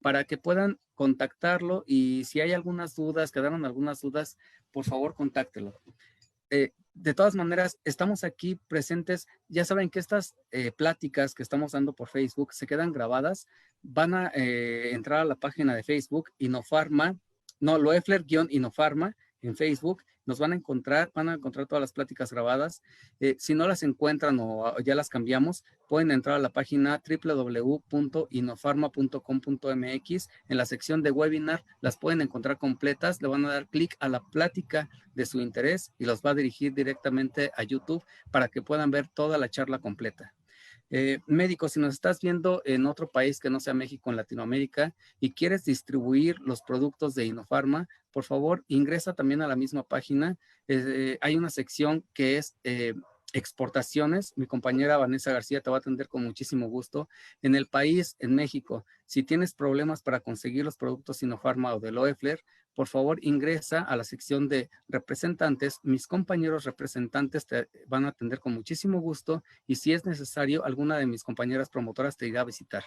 para que puedan contactarlo y si hay algunas dudas, quedaron algunas dudas, por favor contáctelo. De todas maneras, estamos aquí presentes. Ya saben que estas pláticas que estamos dando por Facebook se quedan grabadas. Van a entrar a la página de Facebook, Inofarma, no, Loeffler-Inofarma en Facebook. Nos van a encontrar todas las pláticas grabadas. Si no las encuentran o ya las cambiamos, pueden entrar a la página www.inofarma.com.mx. En la sección de webinar las pueden encontrar completas. Le van a dar clic a la plática de su interés y los va a dirigir directamente a YouTube para que puedan ver toda la charla completa. Médico, si nos estás viendo en otro país que no sea México, en Latinoamérica, y quieres distribuir los productos de Inofarma, por favor, ingresa también a la misma página. Hay una sección que es exportaciones. Mi compañera Vanessa García te va a atender con muchísimo gusto. En el país, en México, si tienes problemas para conseguir los productos Inofarma o de Loeffler, por favor ingresa a la sección de representantes. Mis compañeros representantes te van a atender con muchísimo gusto y si es necesario, alguna de mis compañeras promotoras te irá a visitar.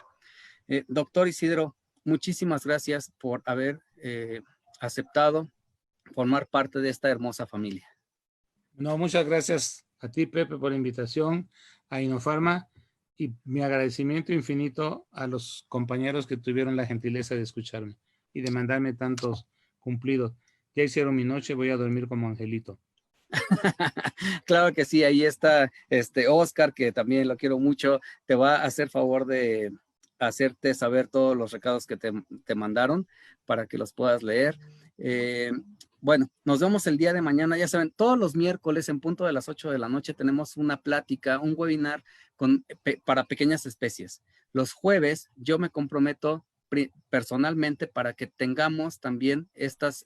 Doctor Isidro, muchísimas gracias por haber aceptado formar parte de esta hermosa familia. No, muchas gracias a ti, Pepe, por la invitación a Inofarma y mi agradecimiento infinito a los compañeros que tuvieron la gentileza de escucharme y de mandarme tantos cumplidos. Ya hicieron mi noche, voy a dormir como angelito. Claro que sí, ahí está Oscar, que también lo quiero mucho, te va a hacer favor de hacerte saber todos los recados que te mandaron para que los puedas leer. Bueno, nos vemos el día de mañana. Ya saben, todos los miércoles en punto de las 8 de la noche tenemos una plática, un webinar para pequeñas especies. Los jueves yo me comprometo personalmente para que tengamos también estos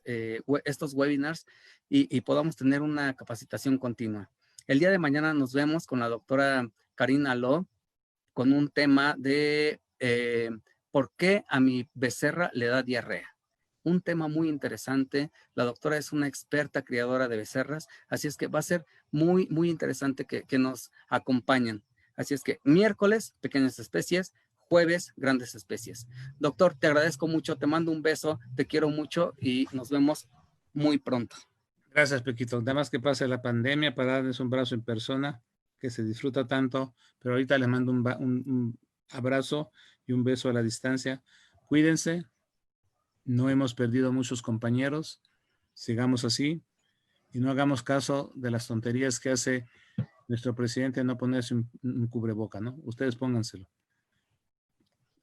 webinars y podamos tener una capacitación continua. El día de mañana nos vemos con la doctora Karina Lo con un tema de ¿por qué a mi becerra le da diarrea? Un tema muy interesante. La doctora es una experta criadora de becerras, así es que va a ser muy, muy interesante que nos acompañen. Así es que miércoles, pequeñas especies, jueves, grandes especies. Doctor, te agradezco mucho, te mando un beso, te quiero mucho y nos vemos muy pronto. Gracias, Pequito. Nada más que pase la pandemia para darles un abrazo en persona, que se disfruta tanto, pero ahorita les mando un abrazo y un beso a la distancia. Cuídense. No hemos perdido muchos compañeros. Sigamos así y no hagamos caso de las tonterías que hace nuestro presidente no ponerse un cubreboca, ¿no? Ustedes pónganselo.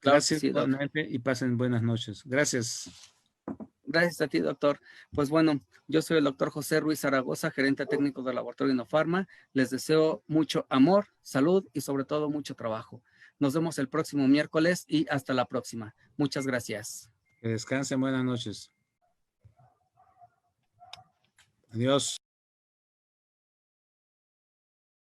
Claro que Gracias sí, doc. nuevamente y pasen buenas noches. Gracias. Gracias a ti, doctor. Pues bueno, yo soy el doctor José Ruiz Zaragoza, gerente técnico del Laboratorio Innofarma. Les deseo mucho amor, salud y sobre todo mucho trabajo. Nos vemos el próximo miércoles y hasta la próxima. Muchas gracias. Que descansen, buenas noches. Adiós.